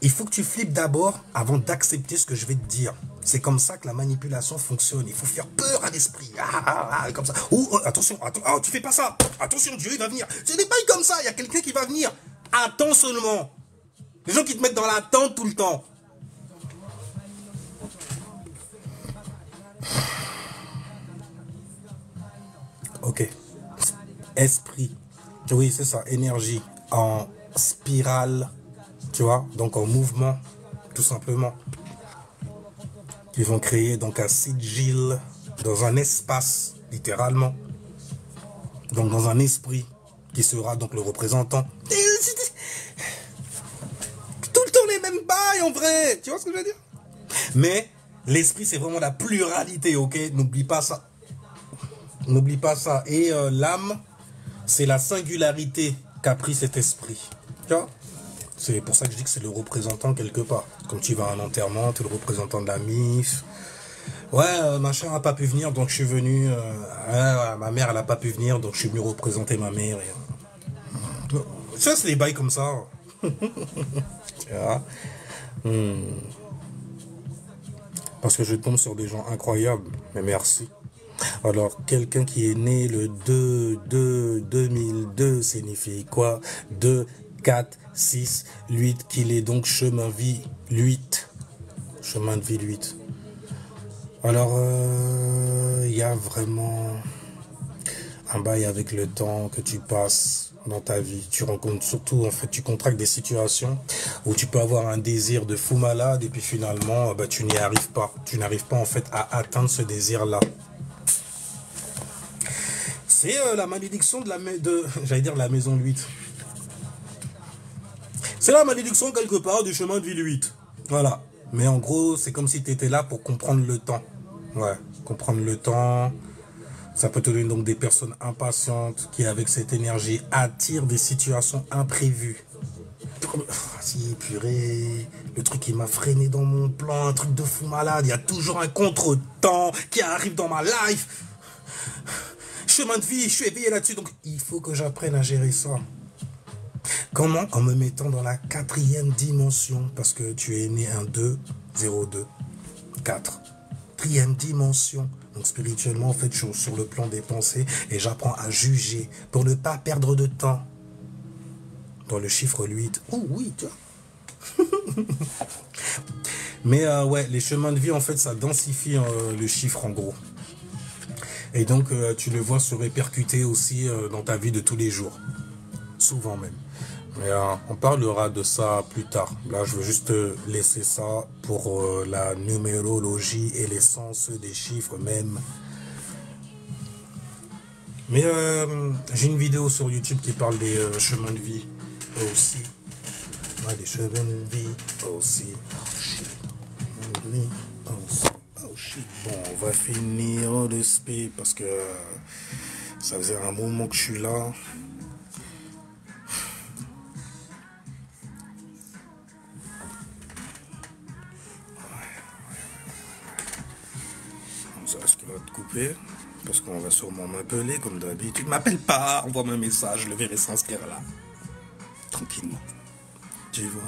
Il faut que tu flippes d'abord avant d'accepter ce que je vais te dire. C'est comme ça que la manipulation fonctionne. Il faut faire peur à l'esprit. Comme ça. Attention, tu fais pas ça. Attention, Dieu, il va venir. C'est des bails comme ça. Il y a quelqu'un qui va venir. Attends seulement. Les gens qui te mettent dans l'attente tout le temps. Ok. Esprit. Oui, c'est ça. Énergie en spirale. Tu vois, donc en mouvement, tout simplement. Ils vont créer donc un sigil dans un espace, littéralement. Donc dans un esprit qui sera donc le représentant. Tout le temps les mêmes bails en vrai. Tu vois ce que je veux dire? Mais l'esprit, c'est vraiment la pluralité, ok? N'oublie pas ça. N'oublie pas ça. Et l'âme, c'est la singularité qu'a pris cet esprit. Tu vois? C'est pour ça que je dis que c'est le représentant quelque part. Comme tu vas à un enterrement, tu es le représentant de la MIF. Ouais, ma chère n'a pas pu venir, donc je suis venu. Ma mère, elle n'a pas pu venir, donc je suis venu représenter ma mère. Ça, c'est des bails comme ça. Tu vois? Parce que je tombe sur des gens incroyables. Mais merci. Alors, quelqu'un qui est né le 2002 signifie quoi? 2, 4, 6, 8, qu'il est donc chemin vie 8. Chemin de vie 8. Alors, il y a vraiment un bail avec le temps que tu passes dans ta vie. Tu rencontres surtout, en fait, tu contractes des situations où tu peux avoir un désir de fou malade et puis finalement, tu n'y arrives pas. Tu n'arrives pas, en fait, à atteindre ce désir-là. C'est la malédiction j'allais dire la maison 8. C'est la malédiction quelque part du chemin de vie 8. Voilà. Mais en gros, c'est comme si tu étais là pour comprendre le temps. Ouais, comprendre le temps. Ça peut te donner donc des personnes impatientes qui, avec cette énergie, attirent des situations imprévues. Si, purée, le truc qui m'a freiné dans mon plan, un truc de fou malade. Il y a toujours un contre-temps qui arrive dans ma life. Chemin de vie, je suis éveillé là-dessus, donc il faut que j'apprenne à gérer ça. Comment? En me mettant dans la 4e dimension, parce que tu es né un 2, 0, 2, 4. 4e dimension. Donc spirituellement, en fait, je suis sur le plan des pensées et j'apprends à juger pour ne pas perdre de temps. Dans le chiffre 8. Oh oui, tu vois. Mais ouais, les chemins de vie, en fait, ça densifie le chiffre en gros. Et donc, tu le vois se répercuter aussi dans ta vie de tous les jours. Souvent même. Mais on parlera de ça plus tard. Là, je veux juste laisser ça pour la numérologie et l'essence des chiffres même. Mais j'ai une vidéo sur YouTube qui parle des chemins de vie aussi. Ouais, des chemins de vie aussi. Oh shit. Bon, on va finir de spé parce que ça faisait un moment que je suis là. Ça risque de te couper parce qu'on va sûrement m'appeler comme d'habitude. M'appelle pas, envoie-moi un message, je le verrai s'inscrire là. Tranquillement. Tu vois,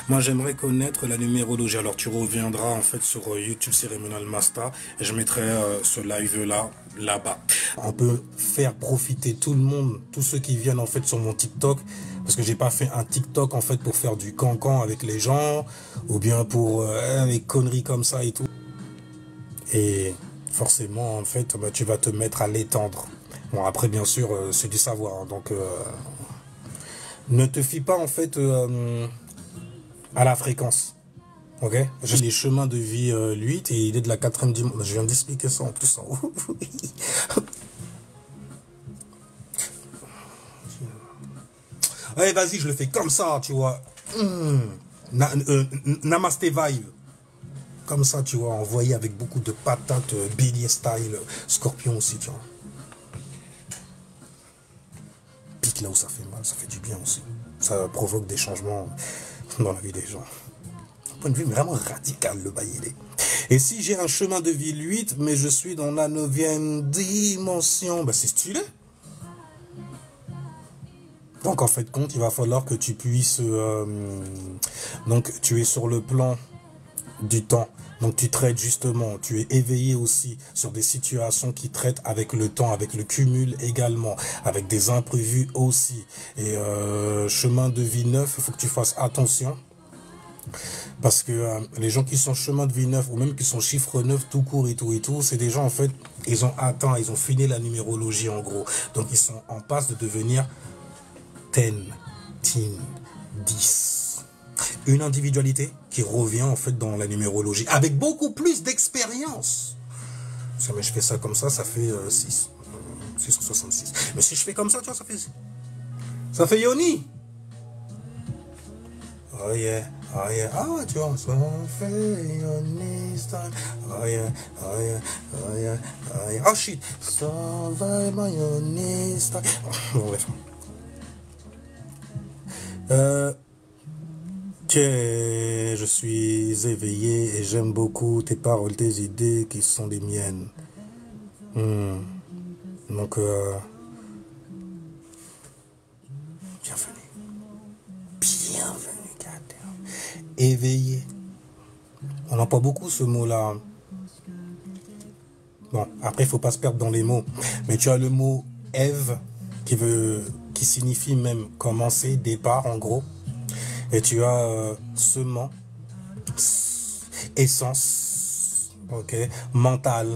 Moi, j'aimerais connaître la numérologie. Alors, tu reviendras en fait sur YouTube Cérémonial Master et je mettrai ce live-là, là-bas. On peut faire profiter tout le monde, tous ceux qui viennent en fait sur mon TikTok, parce que j'ai pas fait un TikTok en fait pour faire du cancan avec les gens, ou bien pour des conneries comme ça et tout. Et forcément, en fait, bah, tu vas te mettre à l'étendre. Bon, après, bien sûr, c'est du savoir, hein, donc ne te fie pas en fait à la fréquence. Ok, j'ai les chemins de vie 8 et il est de la 4e dimension. Je viens d'expliquer ça en plus. Allez, vas-y, je le fais comme ça, tu vois. Namaste vibe. Comme ça, tu vois, envoyé avec beaucoup de patates, bélier style, scorpion aussi, tu vois. Pique là où ça fait mal, ça fait du bien aussi. Ça provoque des changements dans la vie des gens. Point de vue vraiment radical, le bail il est. Et si j'ai un chemin de vie 8, mais je suis dans la 9e dimension, bah c'est stylé. Donc en fait compte, il va falloir que tu puisses... donc tu es sur le plan du temps. Donc tu traites justement, tu es éveillé aussi sur des situations qui traitent avec le temps, avec le cumul également, avec des imprévus aussi. Et chemin de vie 9, il faut que tu fasses attention. Parce que les gens qui sont chemin de vie 9 ou même qui sont chiffre 9 tout court et tout, c'est des gens en fait, ils ont atteint, ils ont fini la numérologie en gros. Donc ils sont en passe de devenir 10. Une individualité qui revient en fait dans la numérologie avec beaucoup plus d'expérience. Mais je fais ça comme ça fait 666. Mais si je fais comme ça, tu vois, ça fait Yoni. Oh yeah, oh yeah, ah tu vois, ça fait Yoni style. Oh yeah, oh yeah, oh yeah, oh yeah. Oh shit, ça va Yoni style. Bon bref. Je suis éveillé et j'aime beaucoup tes paroles, tes idées qui sont les miennes. Donc, bienvenue. Bienvenue, goddamn. Éveillé. On n'emploie beaucoup ce mot-là. Bon, après, il ne faut pas se perdre dans les mots. Mais tu as le mot Ève qui signifie même commencer, départ, en gros. Et tu as semence, essence, ok, mental,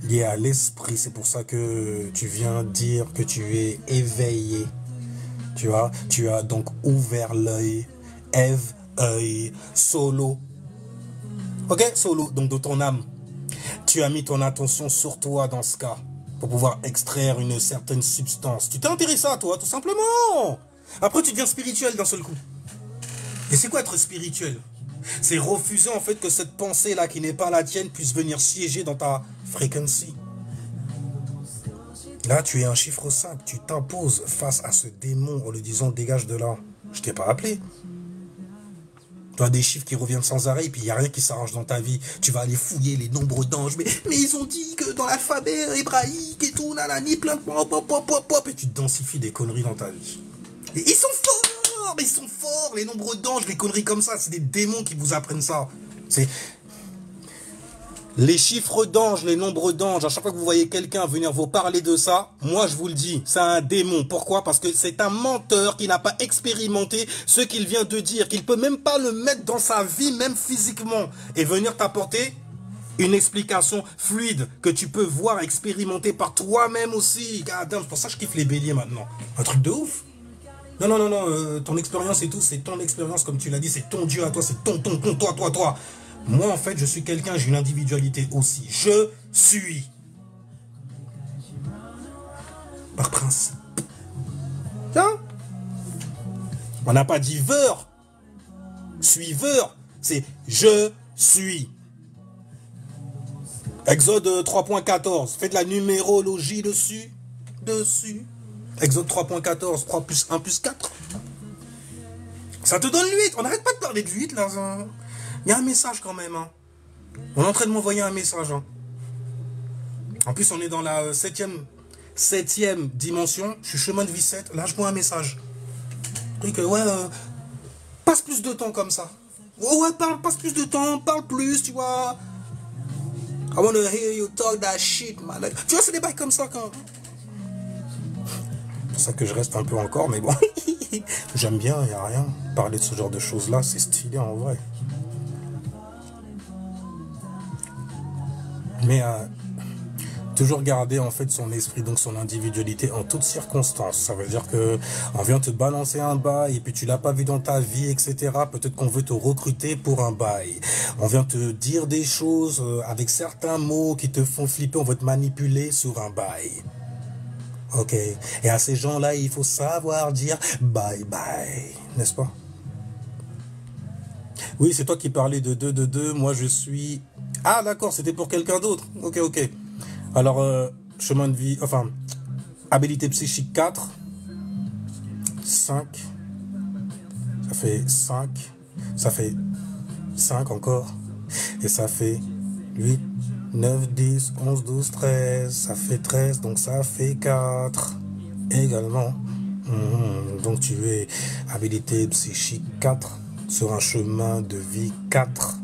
lié à l'esprit. C'est pour ça que tu viens dire que tu es éveillé. Tu vois, tu as donc ouvert l'œil, Ève, œil, solo. Ok, solo, donc de ton âme. Tu as mis ton attention sur toi dans ce cas, pour pouvoir extraire une certaine substance. Tu t'es intéressé à toi, tout simplement. Après, tu deviens spirituel d'un seul coup. Et c'est quoi être spirituel? C'est refuser en fait que cette pensée-là qui n'est pas la tienne puisse venir siéger dans ta fréquence. Là, tu es un chiffre 5. Tu t'imposes face à ce démon en lui disant dégage de là. Je t'ai pas appelé. Tu as des chiffres qui reviennent sans arrêt et puis il n'y a rien qui s'arrange dans ta vie. Tu vas aller fouiller les nombres d'anges. Mais ils ont dit que dans l'alphabet hébraïque et tout, nanani, plein de pop, et tu densifies des conneries dans ta vie. Et ils sont forts! Mais ils sont forts, les nombres d'anges, les conneries comme ça, c'est des démons qui vous apprennent ça. C'est les chiffres d'anges, les nombres d'anges. À chaque fois que vous voyez quelqu'un venir vous parler de ça, moi je vous le dis, c'est un démon. Pourquoi? Parce que c'est un menteur qui n'a pas expérimenté ce qu'il vient de dire, qu'il peut même pas le mettre dans sa vie, même physiquement, et venir t'apporter une explication fluide que tu peux voir, expérimenter par toi-même aussi. C'est pour ça que je kiffe les béliers maintenant. Un truc de ouf. Non, ton expérience et tout, c'est ton expérience, comme tu l'as dit, c'est ton Dieu à toi, c'est ton, toi. Moi, en fait, je suis quelqu'un, j'ai une individualité aussi. Je suis. Par principe. Tiens. On n'a pas dit veur, suiveur, c'est je suis. Exode 3.14, fais de la numérologie dessus. Exode 3.14, 3 plus 1 plus 4. Ça te donne 8. On n'arrête pas de parler de 8 là. Il y a un message quand même. Hein. On est en train de m'envoyer un message. Hein. En plus, on est dans la 7e dimension. Je suis chemin de vie 7. Là, je vois un message. Donc, ouais, passe plus de temps comme ça. Ouais, passe plus de temps, parle plus, tu vois. I wanna hear you talk that shit, man. Tu vois, c'est des bails comme ça quand... C'est pour ça que je reste un peu encore, mais bon. J'aime bien, il n'y a rien. Parler de ce genre de choses-là, c'est stylé en vrai. Mais toujours garder en fait son esprit, donc son individualité en toutes circonstances. Ça veut dire que on vient te balancer un bail et puis tu l'as pas vu dans ta vie, etc. Peut-être qu'on veut te recruter pour un bail. On vient te dire des choses avec certains mots qui te font flipper, on veut te manipuler sur un bail. Ok. Et à ces gens-là, il faut savoir dire bye bye, n'est-ce pas? Oui, c'est toi qui parlais de 2. Moi, je suis... Ah, d'accord, c'était pour quelqu'un d'autre. Ok, ok. Alors, chemin de vie... Enfin, habilité psychique 4. 5. Ça fait 5. Ça fait 5 encore. Et ça fait 8, 9, 10, 11, 12, 13. Ça fait 13, donc ça fait 4. Également. Donc, tu es habilité psychique 4. Sur un chemin de vie 4.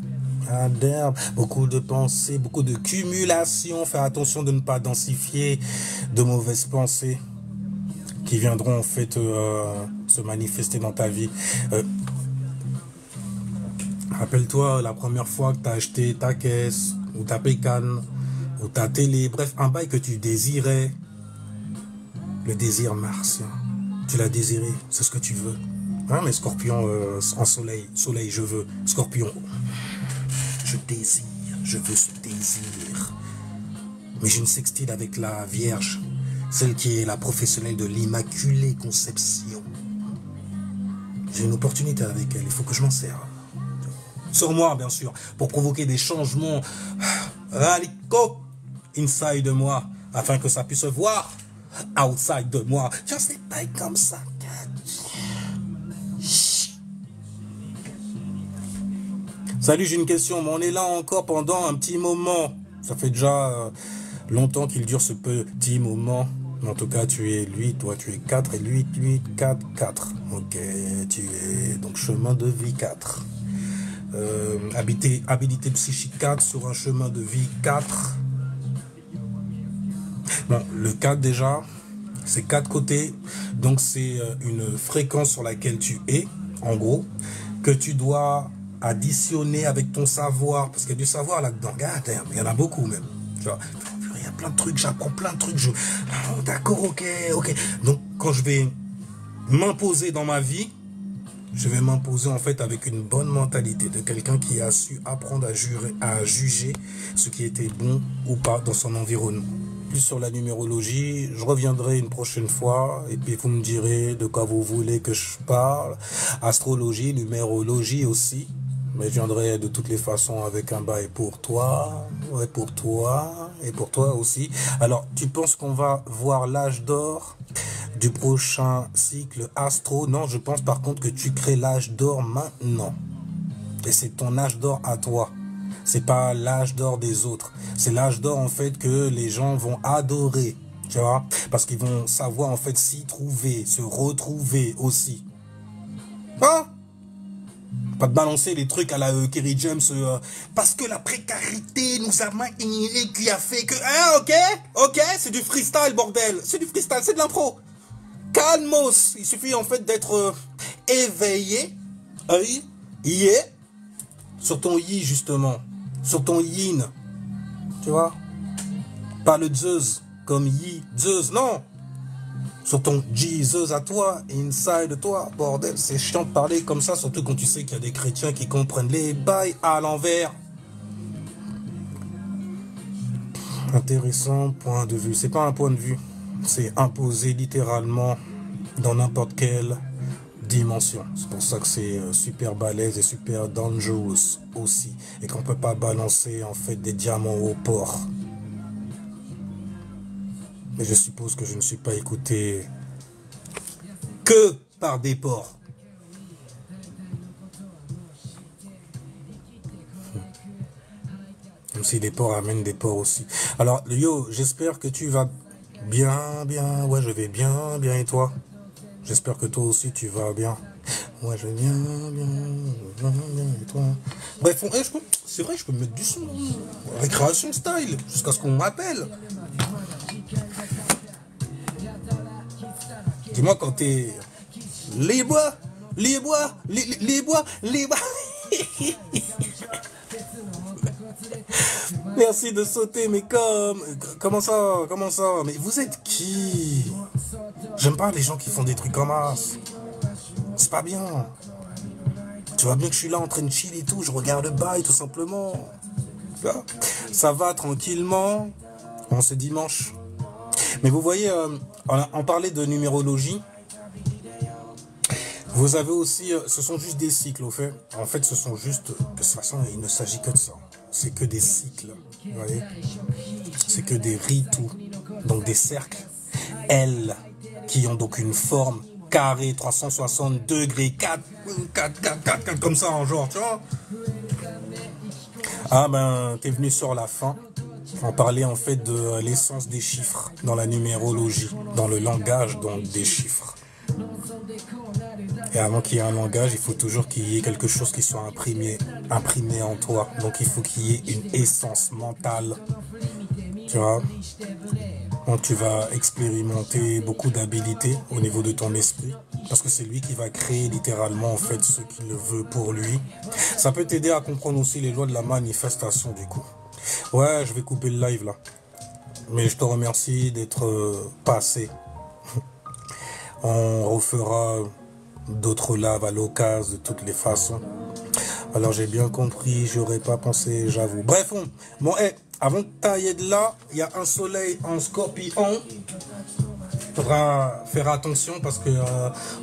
Beaucoup de pensées, beaucoup de cumulation. Fais attention de ne pas densifier de mauvaises pensées qui viendront en fait se manifester dans ta vie. Rappelle-toi la première fois que tu as acheté ta caisse ou ta pécane ou ta télé, bref, un bail que tu désirais. Le désir martien. Tu l'as désiré, c'est ce que tu veux. Hein, mais Scorpion en soleil, je veux. Scorpion, je désire, je veux ce désir. Mais j'ai une sextile avec la Vierge, celle qui est la professionnelle de l'Immaculée Conception. J'ai une opportunité avec elle, il faut que je m'en serve. Sur moi, bien sûr, pour provoquer des changements radicaux inside de moi, afin que ça puisse se voir outside de moi. Je sais pas comme ça. Salut, j'ai une question, mais on est là encore pendant un petit moment. Ça fait déjà longtemps qu'il dure ce petit moment. En tout cas, tu es lui, toi tu es 4 et lui, 8, 4, 4. Ok, tu es donc chemin de vie 4. Habilité psychique 4 sur un chemin de vie 4. Bon, le 4 déjà, c'est 4 côtés. Donc c'est une fréquence sur laquelle tu es, en gros, que tu dois additionner avec ton savoir, parce qu'il y a du savoir là-dedans. Il y en a beaucoup même. Tu vois, il y a plein de trucs, j'apprends plein de trucs. D'accord, ok. Donc quand je vais m'imposer dans ma vie, je vais m'imposer en fait avec une bonne mentalité de quelqu'un qui a su apprendre à juger ce qui était bon ou pas dans son environnement. Plus sur la numérologie, je reviendrai une prochaine fois et puis vous me direz de quoi vous voulez que je parle. Astrologie, numérologie aussi. Mais je viendrai de toutes les façons avec un bail pour toi, ouais, pour toi et pour toi aussi. Alors, tu penses qu'on va voir l'âge d'or du prochain cycle astro? Non, je pense par contre que tu crées l'âge d'or maintenant. Et c'est ton âge d'or à toi. C'est pas l'âge d'or des autres. C'est l'âge d'or en fait que les gens vont adorer. Tu vois? Parce qu'ils vont savoir en fait s'y trouver, se retrouver aussi. Hein? Pas de balancer les trucs à la Kerry James parce que la précarité nous a maintenus et qui a fait que... Hein, ok, c'est du freestyle, bordel. C'est du freestyle, c'est de l'impro. Calmos. Il suffit en fait d'être éveillé. Sur ton yi, justement. Sur ton yin. Tu vois? Pas le Zeus comme yi. Zeus, non. Sur ton Jesus à toi, inside toi, bordel, c'est chiant de parler comme ça, surtout quand tu sais qu'il y a des chrétiens qui comprennent les bails à l'envers. Intéressant point de vue. C'est pas un point de vue, c'est imposé littéralement dans n'importe quelle dimension. C'est pour ça que c'est super balèze et super dangerous aussi. Et qu'on peut pas balancer en fait des diamants au port. Mais je suppose que je ne suis pas écouté que par des porcs. Même si des porcs amènent des porcs aussi. Alors, yo, j'espère que tu vas bien. Ouais, je vais bien, et toi? J'espère que toi aussi tu vas bien. Moi je viens, et toi. Bref, c'est vrai, je peux me mettre du son. Récréation style, jusqu'à ce qu'on m'appelle. Dis-moi quand t'es... Les bois. Merci de sauter, mais comment ça? Mais vous êtes qui? J'aime pas les gens qui font des trucs comme ça. C'est pas bien. Tu vois bien que je suis là en train de chill et tout, je regarde le bail tout simplement. Ça va tranquillement. On se dimanche. Mais vous voyez, on parlait de numérologie. Vous avez aussi, ce sont juste des cycles au fait. En fait, ce sont juste, de toute façon, il ne s'agit que de ça. C'est que des cycles. Vous voyez? C'est que des ritus. Donc des cercles. L, qui ont donc une forme carré, 360 degrés, 4, comme ça en genre, tu vois. Ah ben, t'es venu sur la fin. On parlait en fait de l'essence des chiffres dans la numérologie, dans le langage donc des chiffres. Et avant qu'il y ait un langage, il faut toujours qu'il y ait quelque chose qui soit imprimé en toi. Donc il faut qu'il y ait une essence mentale. Tu vois? Donc tu vas expérimenter beaucoup d'habilités au niveau de ton esprit. Parce que c'est lui qui va créer littéralement en fait ce qu'il veut pour lui. Ça peut t'aider à comprendre aussi les lois de la manifestation du coup. Ouais, je vais couper le live là. Mais je te remercie d'être passé. On refera d'autres lives à l'occasion de toutes les façons. Alors j'ai bien compris, j'aurais pas pensé, j'avoue. Bref, bon, avant de tailler de là, il y a un soleil en scorpion. Faudra faire attention parce que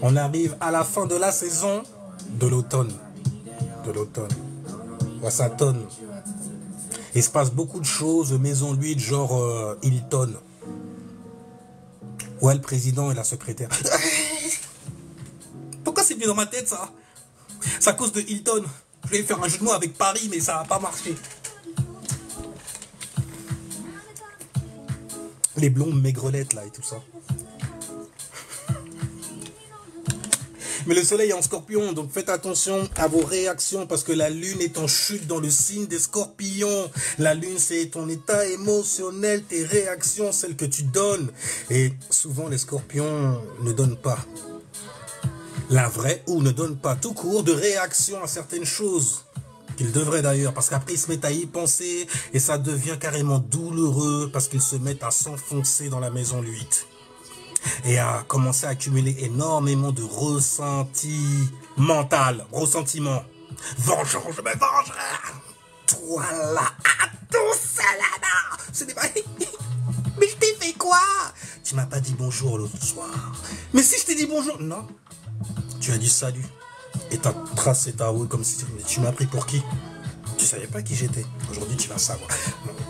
on arrive à la fin de la saison de l'automne. Ouais, ça tonne. Il se passe beaucoup de choses, maison lui, genre Hilton. Ouais, le président et la secrétaire. Pourquoi c'est venu dans ma tête ça? C'est à cause de Hilton. Je vais faire un jeu de mots avec Paris, mais ça n'a pas marché. Les blondes maigrelettes là et tout ça. Mais le soleil est en scorpion, donc faites attention à vos réactions parce que la lune est en chute dans le signe des scorpions. La lune, c'est ton état émotionnel, tes réactions, celles que tu donnes. Et souvent, les scorpions ne donnent pas la vraie ou ne donnent pas tout court de réaction à certaines choses. Qu'ils devraient d'ailleurs, parce qu'après ils se mettent à y penser et ça devient carrément douloureux parce qu'ils se mettent à s'enfoncer dans la maison 8. Et à commencer à accumuler énormément de ressentiments. Vengeance, je me vengerai. Toi là, à tout ça là. C'est des... Mais je t'ai fait quoi? Tu m'as pas dit bonjour l'autre soir. Mais si je t'ai dit bonjour. Non. Tu as dit salut. Et t'as tracé ta route comme si tu m'as pris pour qui? Tu savais pas qui j'étais. Aujourd'hui tu vas savoir.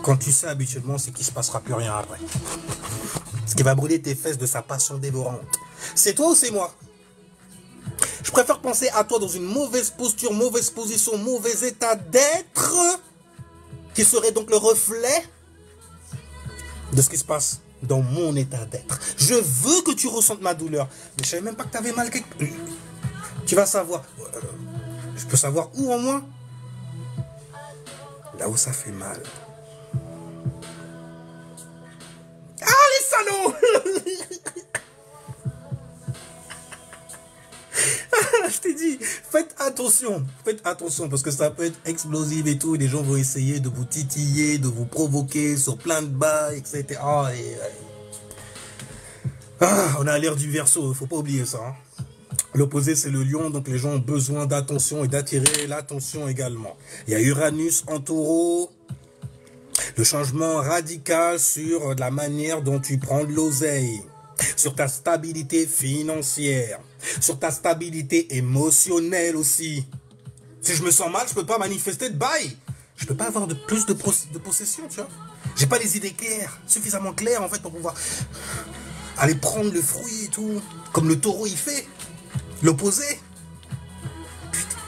Quand tu sais habituellement, c'est qu'il se passera plus rien après. Ce qui va brûler tes fesses de sa passion dévorante. C'est toi ou c'est moi? Je préfère penser à toi dans une mauvaise posture, mauvaise position, mauvais état d'être, qui serait donc le reflet de ce qui se passe dans mon état d'être. Je veux que tu ressentes ma douleur. Mais je savais même pas que tu avais mal quelque... Tu vas savoir. Je peux savoir où au moins? Là où ça fait mal. Ah, les salauds! Je t'ai dit, faites attention parce que ça peut être explosif et tout, et les gens vont essayer de vous titiller, de vous provoquer sur plein de bails, etc. On est à l'ère du Verseau, il faut pas oublier ça. Hein. L'opposé c'est le lion, donc les gens ont besoin d'attention et d'attirer l'attention également. Il y a Uranus en taureau, le changement radical sur la manière dont tu prends de l'oseille, sur ta stabilité financière, sur ta stabilité émotionnelle aussi. Si je me sens mal, je peux pas manifester de bail. Je peux pas avoir plus de possession, tu vois. J'ai pas les idées claires, suffisamment claires en fait pour pouvoir aller prendre le fruit et tout. Comme le taureau il fait. L'opposé. Putain.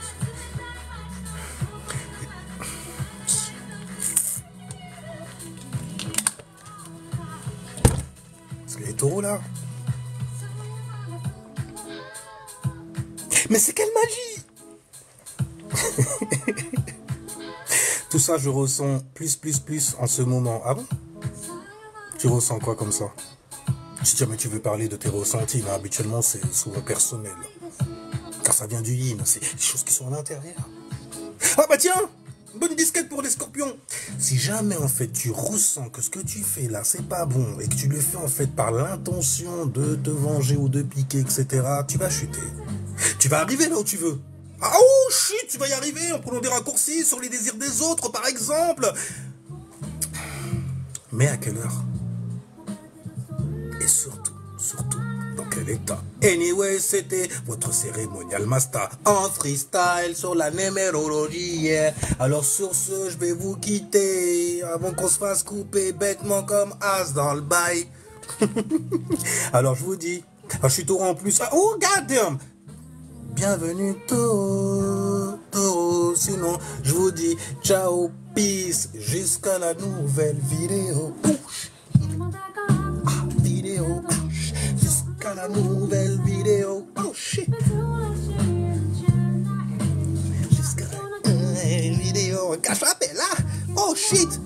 Parce que les taureaux là. Mais c'est quelle magie! Tout ça, je ressens plus en ce moment. Ah bon? Tu ressens quoi comme ça? Si jamais tu veux parler de tes ressentis, là, habituellement, c'est souvent personnel. Car ça vient du yin, c'est des choses qui sont à l'intérieur. Ah bah tiens! Bonne disquette pour les scorpions. Si jamais en fait tu ressens que ce que tu fais là c'est pas bon et que tu le fais en fait par l'intention de te venger ou de piquer, etc., tu vas chuter. Tu vas arriver là où tu veux. Ah oh shit, tu vas y arriver en prenant des raccourcis sur les désirs des autres par exemple. Mais à quelle heure? Et surtout, dans quel état? Anyway, c'était votre cérémonial master en freestyle sur la numérologie. Yeah. Alors sur ce, je vais vous quitter avant qu'on se fasse couper bêtement comme as dans le bail. Alors je vous dis, je suis taureau en plus. Oh goddamn! Bienvenue taureau. Sinon, je vous dis ciao, peace, jusqu'à la nouvelle vidéo. Vidéo. Jusqu'à la nouvelle vidéo. Oh shit. Jusqu'à la nouvelle vidéo. Cache la là. Oh shit.